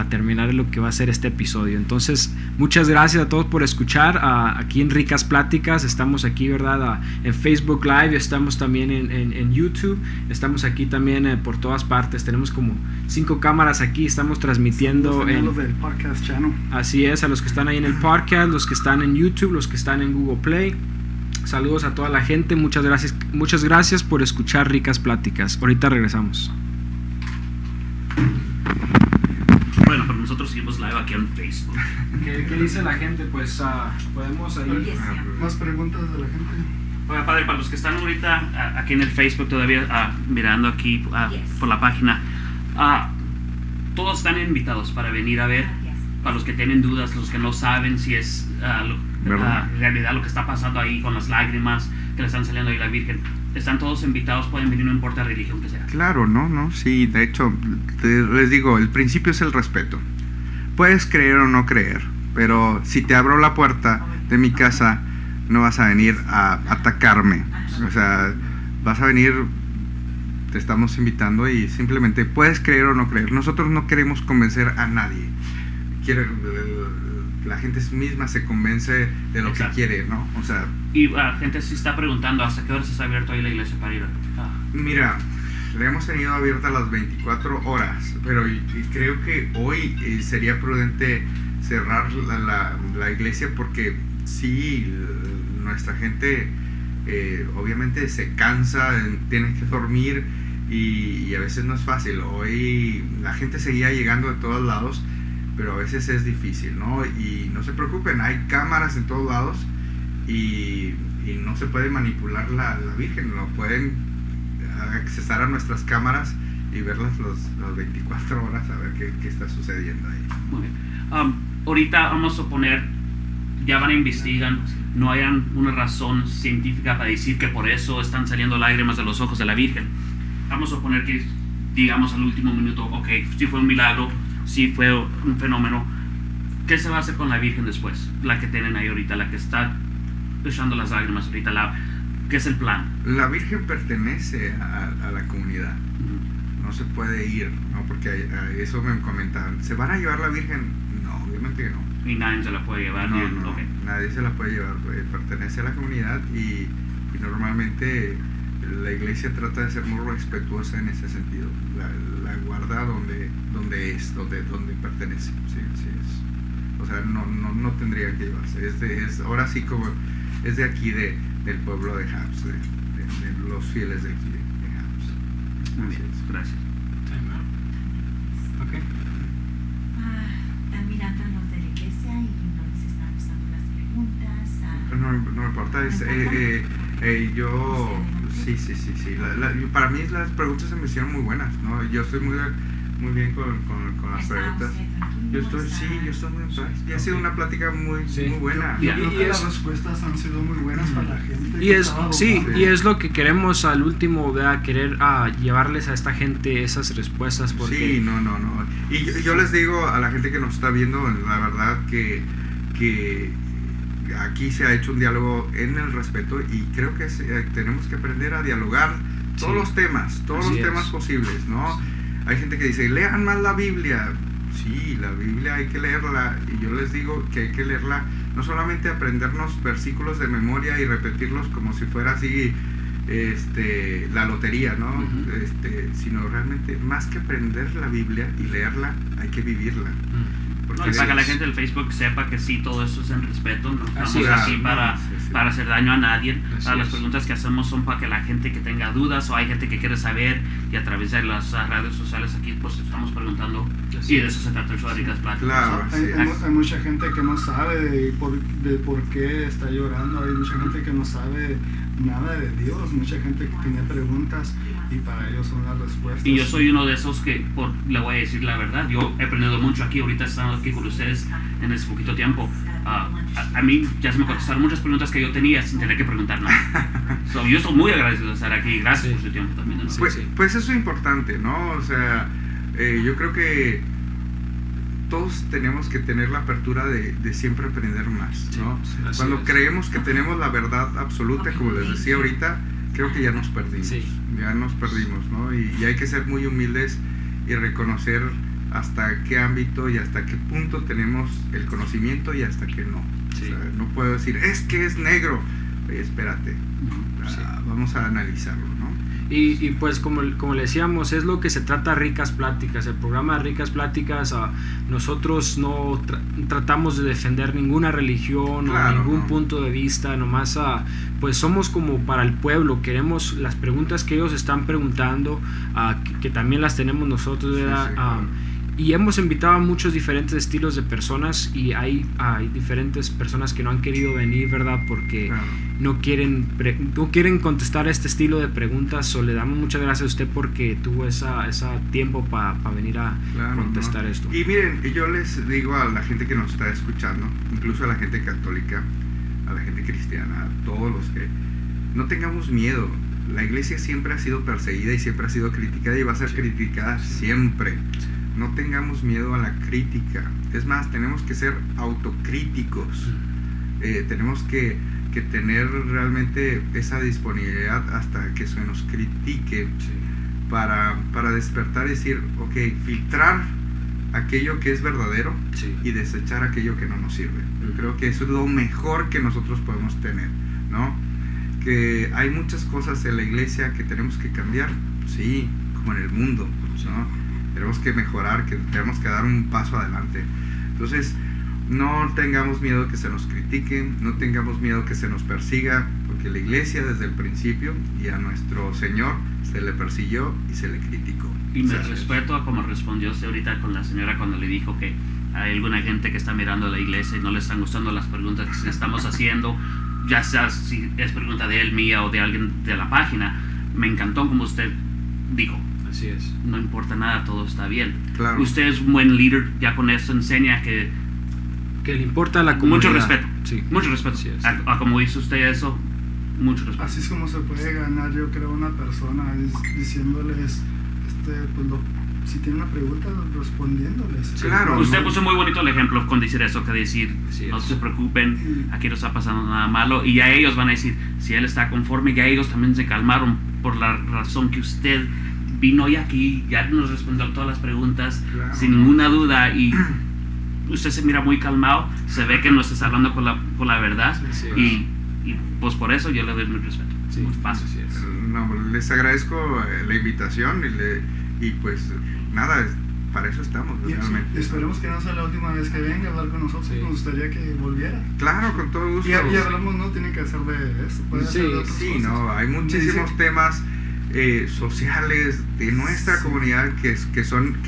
terminar lo que va a ser este episodio. Entonces, muchas gracias a todos por escuchar aquí en Ricas Pláticas. Estamos aquí, ¿verdad? En Facebook Live, estamos también en YouTube, estamos aquí también por todas partes. Tenemos como 5 cámaras aquí, estamos transmitiendo en del podcast channel. Así es, a los que están ahí en el podcast, los que están en YouTube, los que están en Google Play. Saludos a toda la gente, muchas gracias por escuchar Ricas Pláticas. Ahorita regresamos. Bueno, pero nosotros seguimos live aquí en Facebook. ¿Qué dice la gente? Pues podemos ahí... ¿Más preguntas de la gente? Bueno, padre, para los que están ahorita aquí en el Facebook todavía mirando aquí por la página, todos están invitados para venir a ver. Para los que tienen dudas, los que no saben si es realidad lo que está pasando ahí con las lágrimas que le están saliendo ahí a la Virgen, están todos invitados, pueden venir, no importa la religión que sea. Claro, no, sí, de hecho, les digo, el principio es el respeto. Puedes creer o no creer, pero si te abro la puerta de mi casa, no vas a venir a atacarme. O sea, vas a venir, te estamos invitando y simplemente puedes creer o no creer. Nosotros no queremos convencer a nadie. La gente misma se convence de lo Exacto. que quiere, ¿no? O sea, y la gente se está preguntando hasta qué hora se está abierto ahí la iglesia para ir. Mira, la hemos tenido abierta las 24 horas, pero y creo que hoy sería prudente cerrar la iglesia, porque sí, nuestra gente obviamente se cansa, tiene que dormir y a veces no es fácil. Hoy la gente seguía llegando de todos lados, pero a veces es difícil, ¿no? Y no se preocupen, hay cámaras en todos lados y no se puede manipular la Virgen. Lo pueden accesar a nuestras cámaras y verlas las 24 horas a ver qué está sucediendo ahí. Muy bien. Ahorita vamos a suponer, ya van a investigar, no hay una razón científica para decir que por eso están saliendo lágrimas de los ojos de la Virgen. Vamos a suponer que digamos al último minuto, ok, sí fue un milagro, sí fue un fenómeno. ¿Qué se va a hacer con la Virgen después? La que tienen ahí ahorita, la que está echando las lágrimas ahorita, ¿qué es el plan? La Virgen pertenece a la comunidad. No se puede ir, ¿no? Porque eso me comentaban. ¿Se van a llevar la Virgen? No, obviamente que no. Y nadie se la puede llevar. No, Okay. Nadie se la puede llevar. Pertenece a la comunidad y normalmente la iglesia trata de ser muy respetuosa en ese sentido. La guarda donde pertenece. Sí, es. O sea, no tendría que llevarse. Ahora sí como es de aquí, del pueblo de Habs, de los fieles de aquí de Habs. Muy bien, gracias. Okay. Están mirando los de la iglesia y no les están usando las preguntas. No me importa, yo sí. Para mí las preguntas se me hicieron muy buenas, ¿no? Yo estoy muy bien con las preguntas. Tranquilo. Yo estoy muy en paz. Y ha sido una plática muy buena. Yo creo que las respuestas han sido muy buenas para la gente. Y es lo que queremos al último, ¿verdad? Querer llevarles a esta gente esas respuestas. Porque... Sí, no. Y yo les digo a la gente que nos está viendo, la verdad que aquí se ha hecho un diálogo en el respeto y creo que tenemos que aprender a dialogar todos los temas posibles, ¿no? Sí. Hay gente que dice, lean más la Biblia. Sí, la Biblia hay que leerla y yo les digo que hay que leerla, no solamente aprendernos versículos de memoria y repetirlos como si fuera así la lotería, ¿no? Sino realmente más que aprender la Biblia y leerla, hay que vivirla. Porque para que la gente del Facebook sepa que sí, todo eso es en respeto, no estamos aquí para hacer daño a nadie. Las preguntas que hacemos son para que la gente que tenga dudas o hay gente que quiere saber, y a través de las redes sociales aquí pues estamos preguntando y de eso se trata el show de Ricas Pláticas. Claro, hay mucha gente que no sabe de por qué está llorando, hay mucha gente que no sabe nada de Dios, mucha gente que tiene preguntas y para ellos son las respuestas. Y yo soy uno de esos que, le voy a decir la verdad, yo he aprendido mucho aquí, ahorita estando aquí con ustedes en ese poquito tiempo. A mí ya se me contestaron muchas preguntas que yo tenía sin tener que preguntar nada. Yo estoy muy agradecido de estar aquí, gracias por su tiempo también. ¿No? Pues eso es importante, ¿no? O sea, yo creo que todos tenemos que tener la apertura de siempre aprender más, ¿no? Cuando creemos que tenemos la verdad absoluta, como les decía ahorita, creo que ya nos perdimos, ¿no? Y hay que ser muy humildes y reconocer hasta qué ámbito y hasta qué punto tenemos el conocimiento y hasta qué no. O sea, no puedo decir, es que es negro. Oye, espérate, vamos a analizarlo, ¿no? Y pues como le decíamos, es lo que se trata Ricas Pláticas, el programa de Ricas Pláticas. Nosotros no tratamos de defender ninguna religión o ningún punto de vista, nomás pues somos como para el pueblo, queremos las preguntas que ellos están preguntando, que también las tenemos nosotros, ¿verdad? Y hemos invitado a muchos diferentes estilos de personas y hay diferentes personas que no han querido venir, ¿verdad? Porque no quieren contestar este estilo de preguntas. O le damos muchas gracias a usted porque tuvo ese tiempo para venir a contestar esto. Y miren, yo les digo a la gente que nos está escuchando, incluso a la gente católica, a la gente cristiana, a todos los que no tengamos miedo. La iglesia siempre ha sido perseguida y siempre ha sido criticada y va a ser criticada siempre. No tengamos miedo a la crítica. Es más, tenemos que ser autocríticos. Tenemos que tener realmente esa disponibilidad hasta que se nos critique para despertar y decir, ok, filtrar aquello que es verdadero y desechar aquello que no nos sirve. Yo creo que eso es lo mejor que nosotros podemos tener, ¿no? Que hay muchas cosas en la iglesia que tenemos que cambiar, sí, como en el mundo, ¿no? Tenemos que mejorar, que tenemos que dar un paso adelante. Entonces, no tengamos miedo que se nos critique, no tengamos miedo que se nos persiga, porque la iglesia desde el principio y a nuestro Señor se le persiguió y se le criticó. Y me respeto a como respondió usted ahorita con la señora cuando le dijo que hay alguna gente que está mirando la iglesia y no le están gustando las preguntas que estamos haciendo, ya sea si es pregunta de él, mía o de alguien de la página. Me encantó como usted dijo. Así es. No importa nada, todo está bien. Claro. Usted es un buen líder, ya con eso enseña que le importa la comunidad. Mucho respeto. Sí. Mucho respeto. A como hizo usted eso, mucho respeto. Así es como se puede ganar, yo creo, una persona, diciéndoles, si tienen una pregunta, respondiéndoles. Claro. Usted puso muy bonito el ejemplo con decir eso, que decir, no se preocupen, aquí no está pasando nada malo, y ya ellos van a decir, si él está conforme, ya ellos también se calmaron por la razón que usted vino hoy aquí, ya nos respondió todas las preguntas sin ninguna duda, y usted se mira muy calmado, se ve que nos está hablando con la verdad, y pues por eso yo le doy mi respeto. Muy fácil. No, les agradezco la invitación y pues nada, para eso estamos realmente. Esperemos que no sea la última vez que venga a hablar con nosotros. Nos gustaría que volviera. Claro, con todo gusto. Y hablamos, no tiene que hacer de eso, puede hacer de otras cosas. No, hay muchísimos temas sociales de nuestra comunidad que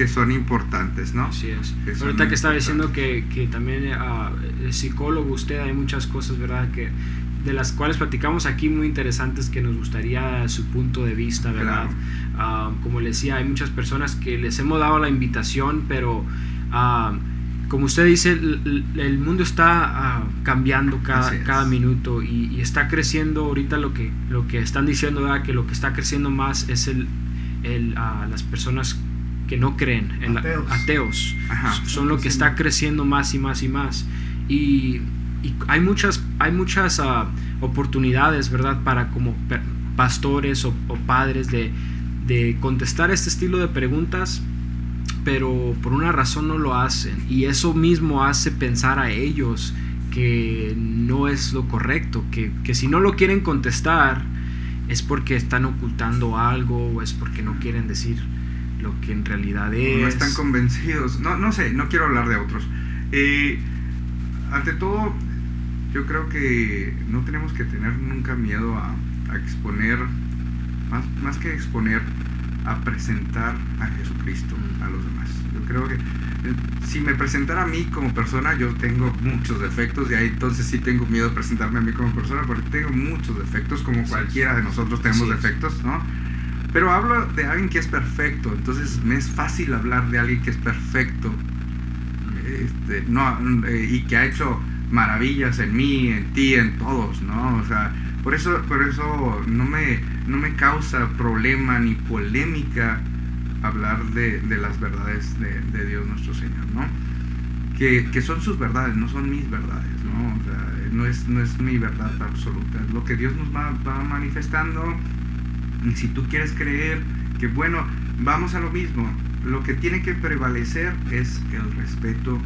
son importantes, ¿no? Así es. Ahorita que estaba diciendo que también es psicólogo usted, hay muchas cosas, ¿verdad?, de las cuales platicamos aquí muy interesantes que nos gustaría su punto de vista, ¿verdad? Como les decía, hay muchas personas que les hemos dado la invitación, pero como usted dice, el mundo está cambiando cada minuto y está creciendo. Ahorita lo que están diciendo, ¿verdad? Que lo que está creciendo más es las personas que no creen, ateos. Son lo que está creciendo más y más y más. Y hay muchas oportunidades, ¿verdad? Para como pastores o padres de contestar este estilo de preguntas, pero por una razón no lo hacen, y eso mismo hace pensar a ellos que no es lo correcto, que si no lo quieren contestar es porque están ocultando algo, o es porque no quieren decir lo que en realidad es. No están convencidos. No sé, no quiero hablar de otros. Ante todo, yo creo que no tenemos que tener nunca miedo a exponer, más que exponer, a presentar a Jesucristo a los demás. Yo creo que si me presentara a mí como persona, yo tengo muchos defectos, y ahí entonces sí tengo miedo de presentarme a mí como persona, porque tengo muchos defectos, como cualquiera de nosotros tenemos defectos, ¿no? Pero hablo de alguien que es perfecto, entonces me es fácil hablar de alguien que es perfecto, y que ha hecho maravillas en mí, en ti, en todos, ¿no? O sea, por eso no me causa problema ni polémica hablar de las verdades de Dios nuestro Señor, ¿no? Que son sus verdades, no son mis verdades, ¿no? O sea, no es mi verdad absoluta, es lo que Dios nos va manifestando. Y si tú quieres creer, que bueno, vamos a lo mismo, lo que tiene que prevalecer es el respeto.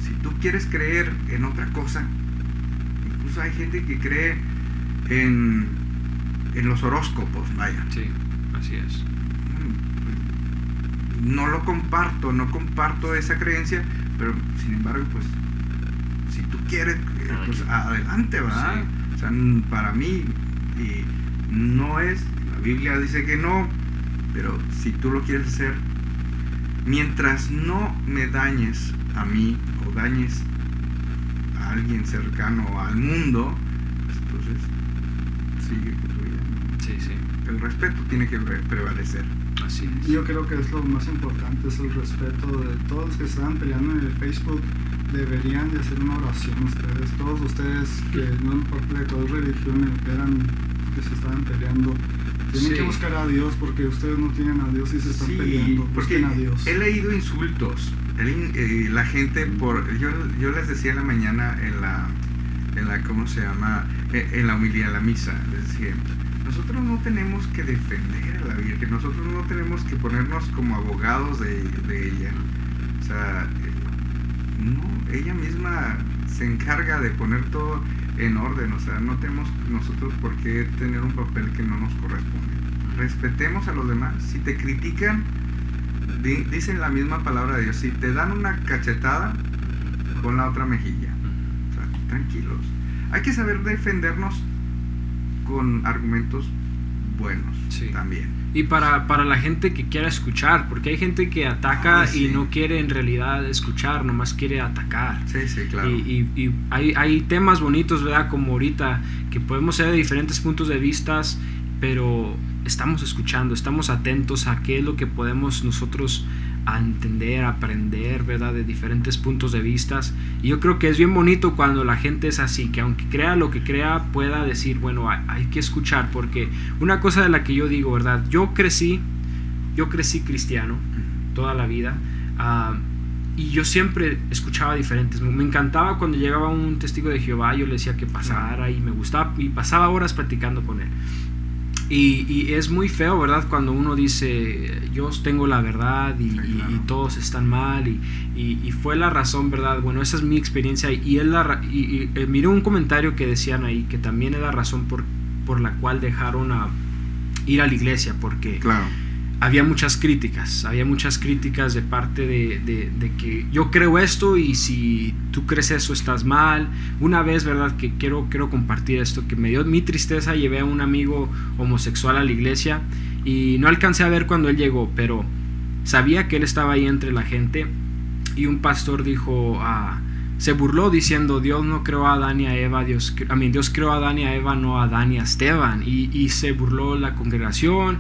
Si tú quieres creer en otra cosa, incluso hay gente que cree en los horóscopos, vaya. Sí, así es. No comparto esa creencia, pero sin embargo, pues, si tú quieres, pues adelante, ¿verdad? Sí. O sea, para mí, no es, la Biblia dice que no, pero si tú lo quieres hacer, mientras no me dañes a mí o dañes a alguien cercano al mundo, pues, entonces sigue con tu vida, ¿no? Sí. El respeto tiene que prevalecer. Así es. Yo creo que es lo más importante, es el respeto de todos los que están peleando en el Facebook. Deberían de hacer una oración todos ustedes que no importa de cuál religión eran, que se estaban peleando, tienen que buscar a Dios, porque ustedes no tienen a Dios y se están peleando. Busquen a Dios. He leído insultos, la gente yo les decía en la mañana en la ¿cómo se llama? En la homilía, en la misa, les decía, nosotros no tenemos que defender a la Virgen, nosotros no tenemos que ponernos como abogados de ella. O sea, no, ella misma se encarga de poner todo en orden. O sea, no tenemos nosotros por qué tener un papel que no nos corresponde. Respetemos a los demás. Si te critican, dicen la misma palabra de Dios. Si te dan una cachetada, pon la otra mejilla. O sea, tranquilos. Hay que saber defendernos con argumentos buenos, sí, también. Y para la gente que quiera escuchar, porque hay gente que ataca y no quiere en realidad escuchar, nomás quiere atacar. Sí, claro. Y hay temas bonitos, ¿verdad? Como ahorita, que podemos ser de diferentes puntos de vista, pero estamos escuchando, estamos atentos a qué es lo que podemos nosotros a entender, aprender, ¿verdad? De diferentes puntos de vista. Y yo creo que es bien bonito cuando la gente es así, que aunque crea lo que crea, pueda decir, bueno, hay que escuchar, porque una cosa de la que yo digo, ¿verdad? Yo crecí cristiano toda la vida, y yo siempre escuchaba diferentes. Me encantaba cuando llegaba un testigo de Jehová, yo le decía que pasara, y me gustaba, y pasaba horas platicando con él. Y es muy feo, ¿verdad? Cuando uno dice, yo tengo la verdad y todos están mal, y fue la razón, ¿verdad? Bueno, esa es mi experiencia, y miré un comentario que decían ahí, que también es la razón por la cual dejaron ir a la iglesia, porque había muchas críticas de parte de que yo creo esto, y si tú crees eso estás mal. Una vez, ¿verdad? Que quiero compartir esto, que me dio mi tristeza. Llevé a un amigo homosexual a la iglesia y no alcancé a ver cuando él llegó, pero sabía que él estaba ahí entre la gente, y un pastor dijo, se burló diciendo, Dios no creó a Adán y a Eva, Dios creó a Adán y a Eva, no a Adán y a Esteban, y se burló la congregación.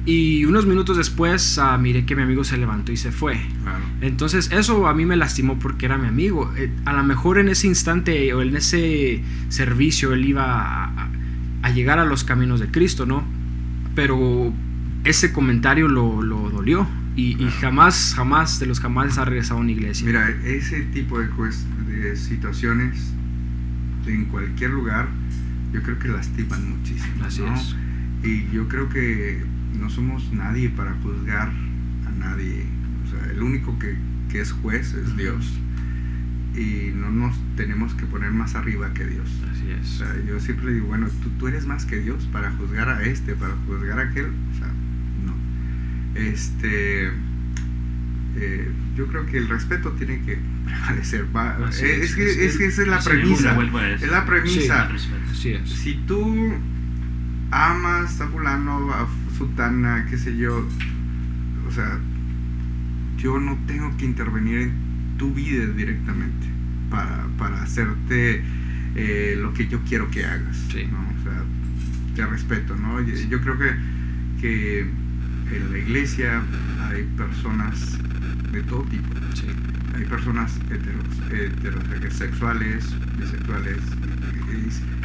Y unos minutos después miré que mi amigo se levantó y se fue. Claro. Entonces eso a mí me lastimó porque era mi amigo. A lo mejor en ese instante o en ese servicio él iba a llegar a los caminos de Cristo, ¿no? Pero ese comentario lo dolió. Y jamás de los jamás ha regresado a una iglesia. Mira, ese tipo de situaciones en cualquier lugar, yo creo que lastiman muchísimo. Así ¿no? es. Y yo creo que no somos nadie para juzgar a nadie. O sea, el único que es juez es Dios. Y no nos tenemos que poner más arriba que Dios. Así es. O sea, yo siempre digo, bueno, tú eres más que Dios para juzgar a para juzgar a aquel. O sea, no. Yo creo que el respeto tiene que prevalecer. Es que esa es la premisa. Es la premisa. Así es. Si tú amas a fulano, a sutana, qué sé yo, o sea, yo no tengo que intervenir en tu vida directamente para hacerte lo que yo quiero que hagas, sí. ¿no? O sea, te respeto, ¿no? Yo creo que en la iglesia hay personas de todo tipo. Sí. Hay personas heterosexuales, bisexuales,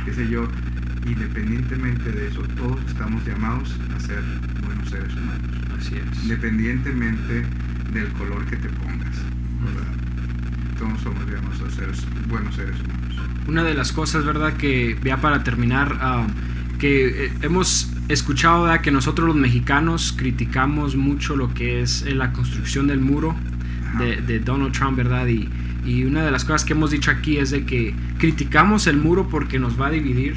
qué sé yo. Independientemente de eso, todos estamos llamados a ser buenos seres humanos. Así es. Independientemente del color que te pongas. Todos somos llamados a ser buenos seres humanos. Una de las cosas, ¿verdad? Que ya para terminar, que hemos escuchado, ¿verdad? Que nosotros los mexicanos criticamos mucho lo que es la construcción del muro de Donald Trump, ¿verdad? Y una de las cosas que hemos dicho aquí es de que criticamos el muro porque nos va a dividir,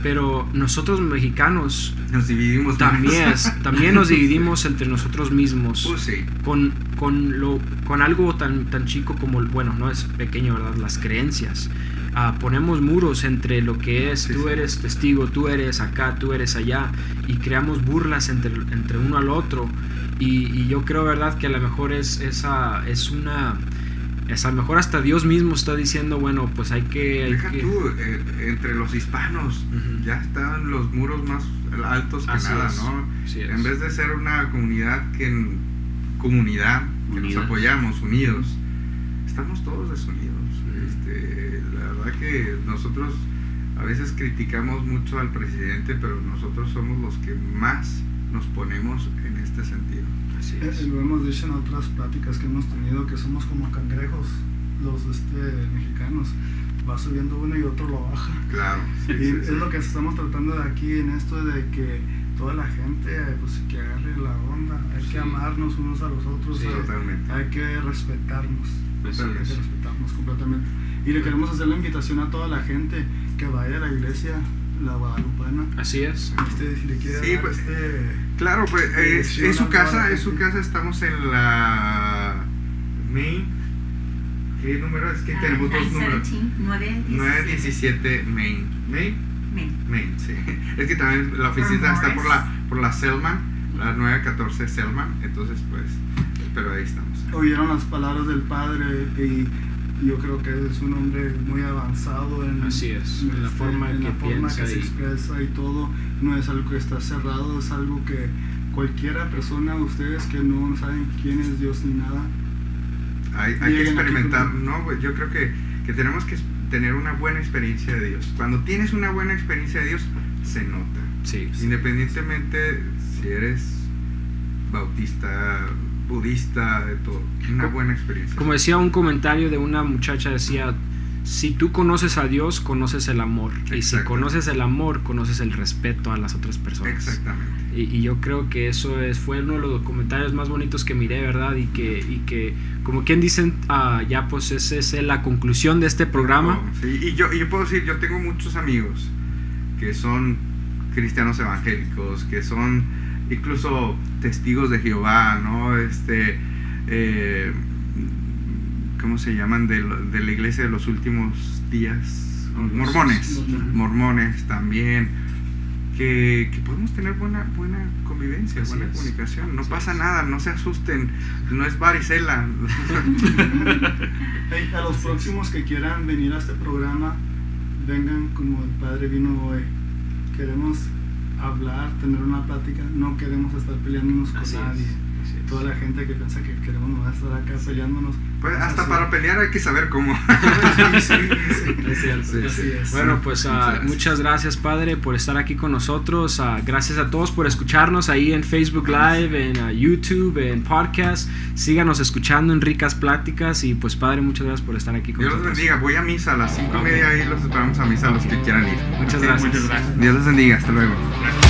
pero nosotros mexicanos nos dividimos también nos dividimos entre nosotros mismos. Pues sí. Con algo tan chico como, bueno, no es pequeño, ¿verdad? Las creencias. Ponemos muros entre lo que es, tú eres testigo, tú eres acá, tú eres allá, y creamos burlas entre uno al otro. Y yo creo, ¿verdad? Que a lo mejor a lo mejor hasta Dios mismo está diciendo, bueno, pues hay que... Tú, entre los hispanos, ya están los muros más altos que nada, ¿no? En vez de ser una comunidad que nos apoyamos, unidos, estamos todos desunidos. La verdad que nosotros a veces criticamos mucho al presidente, pero nosotros somos los que más nos ponemos en este sentido. Así es. Lo hemos dicho en otras pláticas que hemos tenido, que somos como cangrejos los mexicanos. Va subiendo uno y otro lo baja. Claro. Es lo que estamos tratando de aquí en esto de que toda la gente pues que agarre la onda. Hay que amarnos unos a los otros. Totalmente. Hay que respetarnos. Hay que respetarnos completamente. Y le queremos hacer la invitación a toda la gente que vaya a la iglesia, la guadalupana. Así es. Si le quiere claro, pues es su casa, estamos en la Main. ¿Qué número es? Que tenemos dos números. 917 Main. Main, sí. Es que también la oficina está por la Selman, la 914 Selman, entonces pues, pero ahí estamos. Oyeron las palabras del Padre y yo creo que es un hombre muy avanzado en la forma que se expresa y todo. No es algo que está cerrado, es algo que cualquiera persona, ustedes que no saben quién es Dios ni nada, hay que experimentar, ¿no? Yo creo que tenemos que tener una buena experiencia de Dios. Cuando tienes una buena experiencia de Dios, se nota. Sí. Independientemente si eres bautista, budista, de todo. Una buena experiencia. Como decía un comentario de una muchacha, decía, si tú conoces a Dios, conoces el amor. Y si conoces el amor, conoces el respeto a las otras personas. Exactamente. Y yo creo que eso fue uno de los comentarios más bonitos que miré, ¿verdad? Y que como quien dicen, ya pues esa es la conclusión de este programa. Sí. Y yo puedo decir, yo tengo muchos amigos que son cristianos evangélicos, que son incluso testigos de Jehová, ¿no? ¿Cómo se llaman? De la iglesia de los últimos días. Mormones también. Que podemos tener buena convivencia, buena comunicación. No pasa nada, no se asusten, no es varicela. A los próximos que quieran venir a este programa, vengan como el Padre vino hoy. Queremos hablar, tener una plática, no queremos estar peleándonos con nadie. Toda la gente que piensa que queremos nomás estar acá peleándonos. Pues hasta para pelear hay que saber cómo. Sí, es cierto. Así es. Bueno, pues muchas gracias, Padre, por estar aquí con nosotros. Gracias a todos por escucharnos ahí en Facebook Live, en YouTube, en podcast. Síganos escuchando en Ricas Pláticas. Y pues, Padre, muchas gracias por estar aquí con nosotros. Dios les bendiga. Voy a misa a las 5:30 y los esperamos a misa a los que quieran ir. Muchas gracias. Muchas gracias. Dios les bendiga. Hasta luego. Gracias.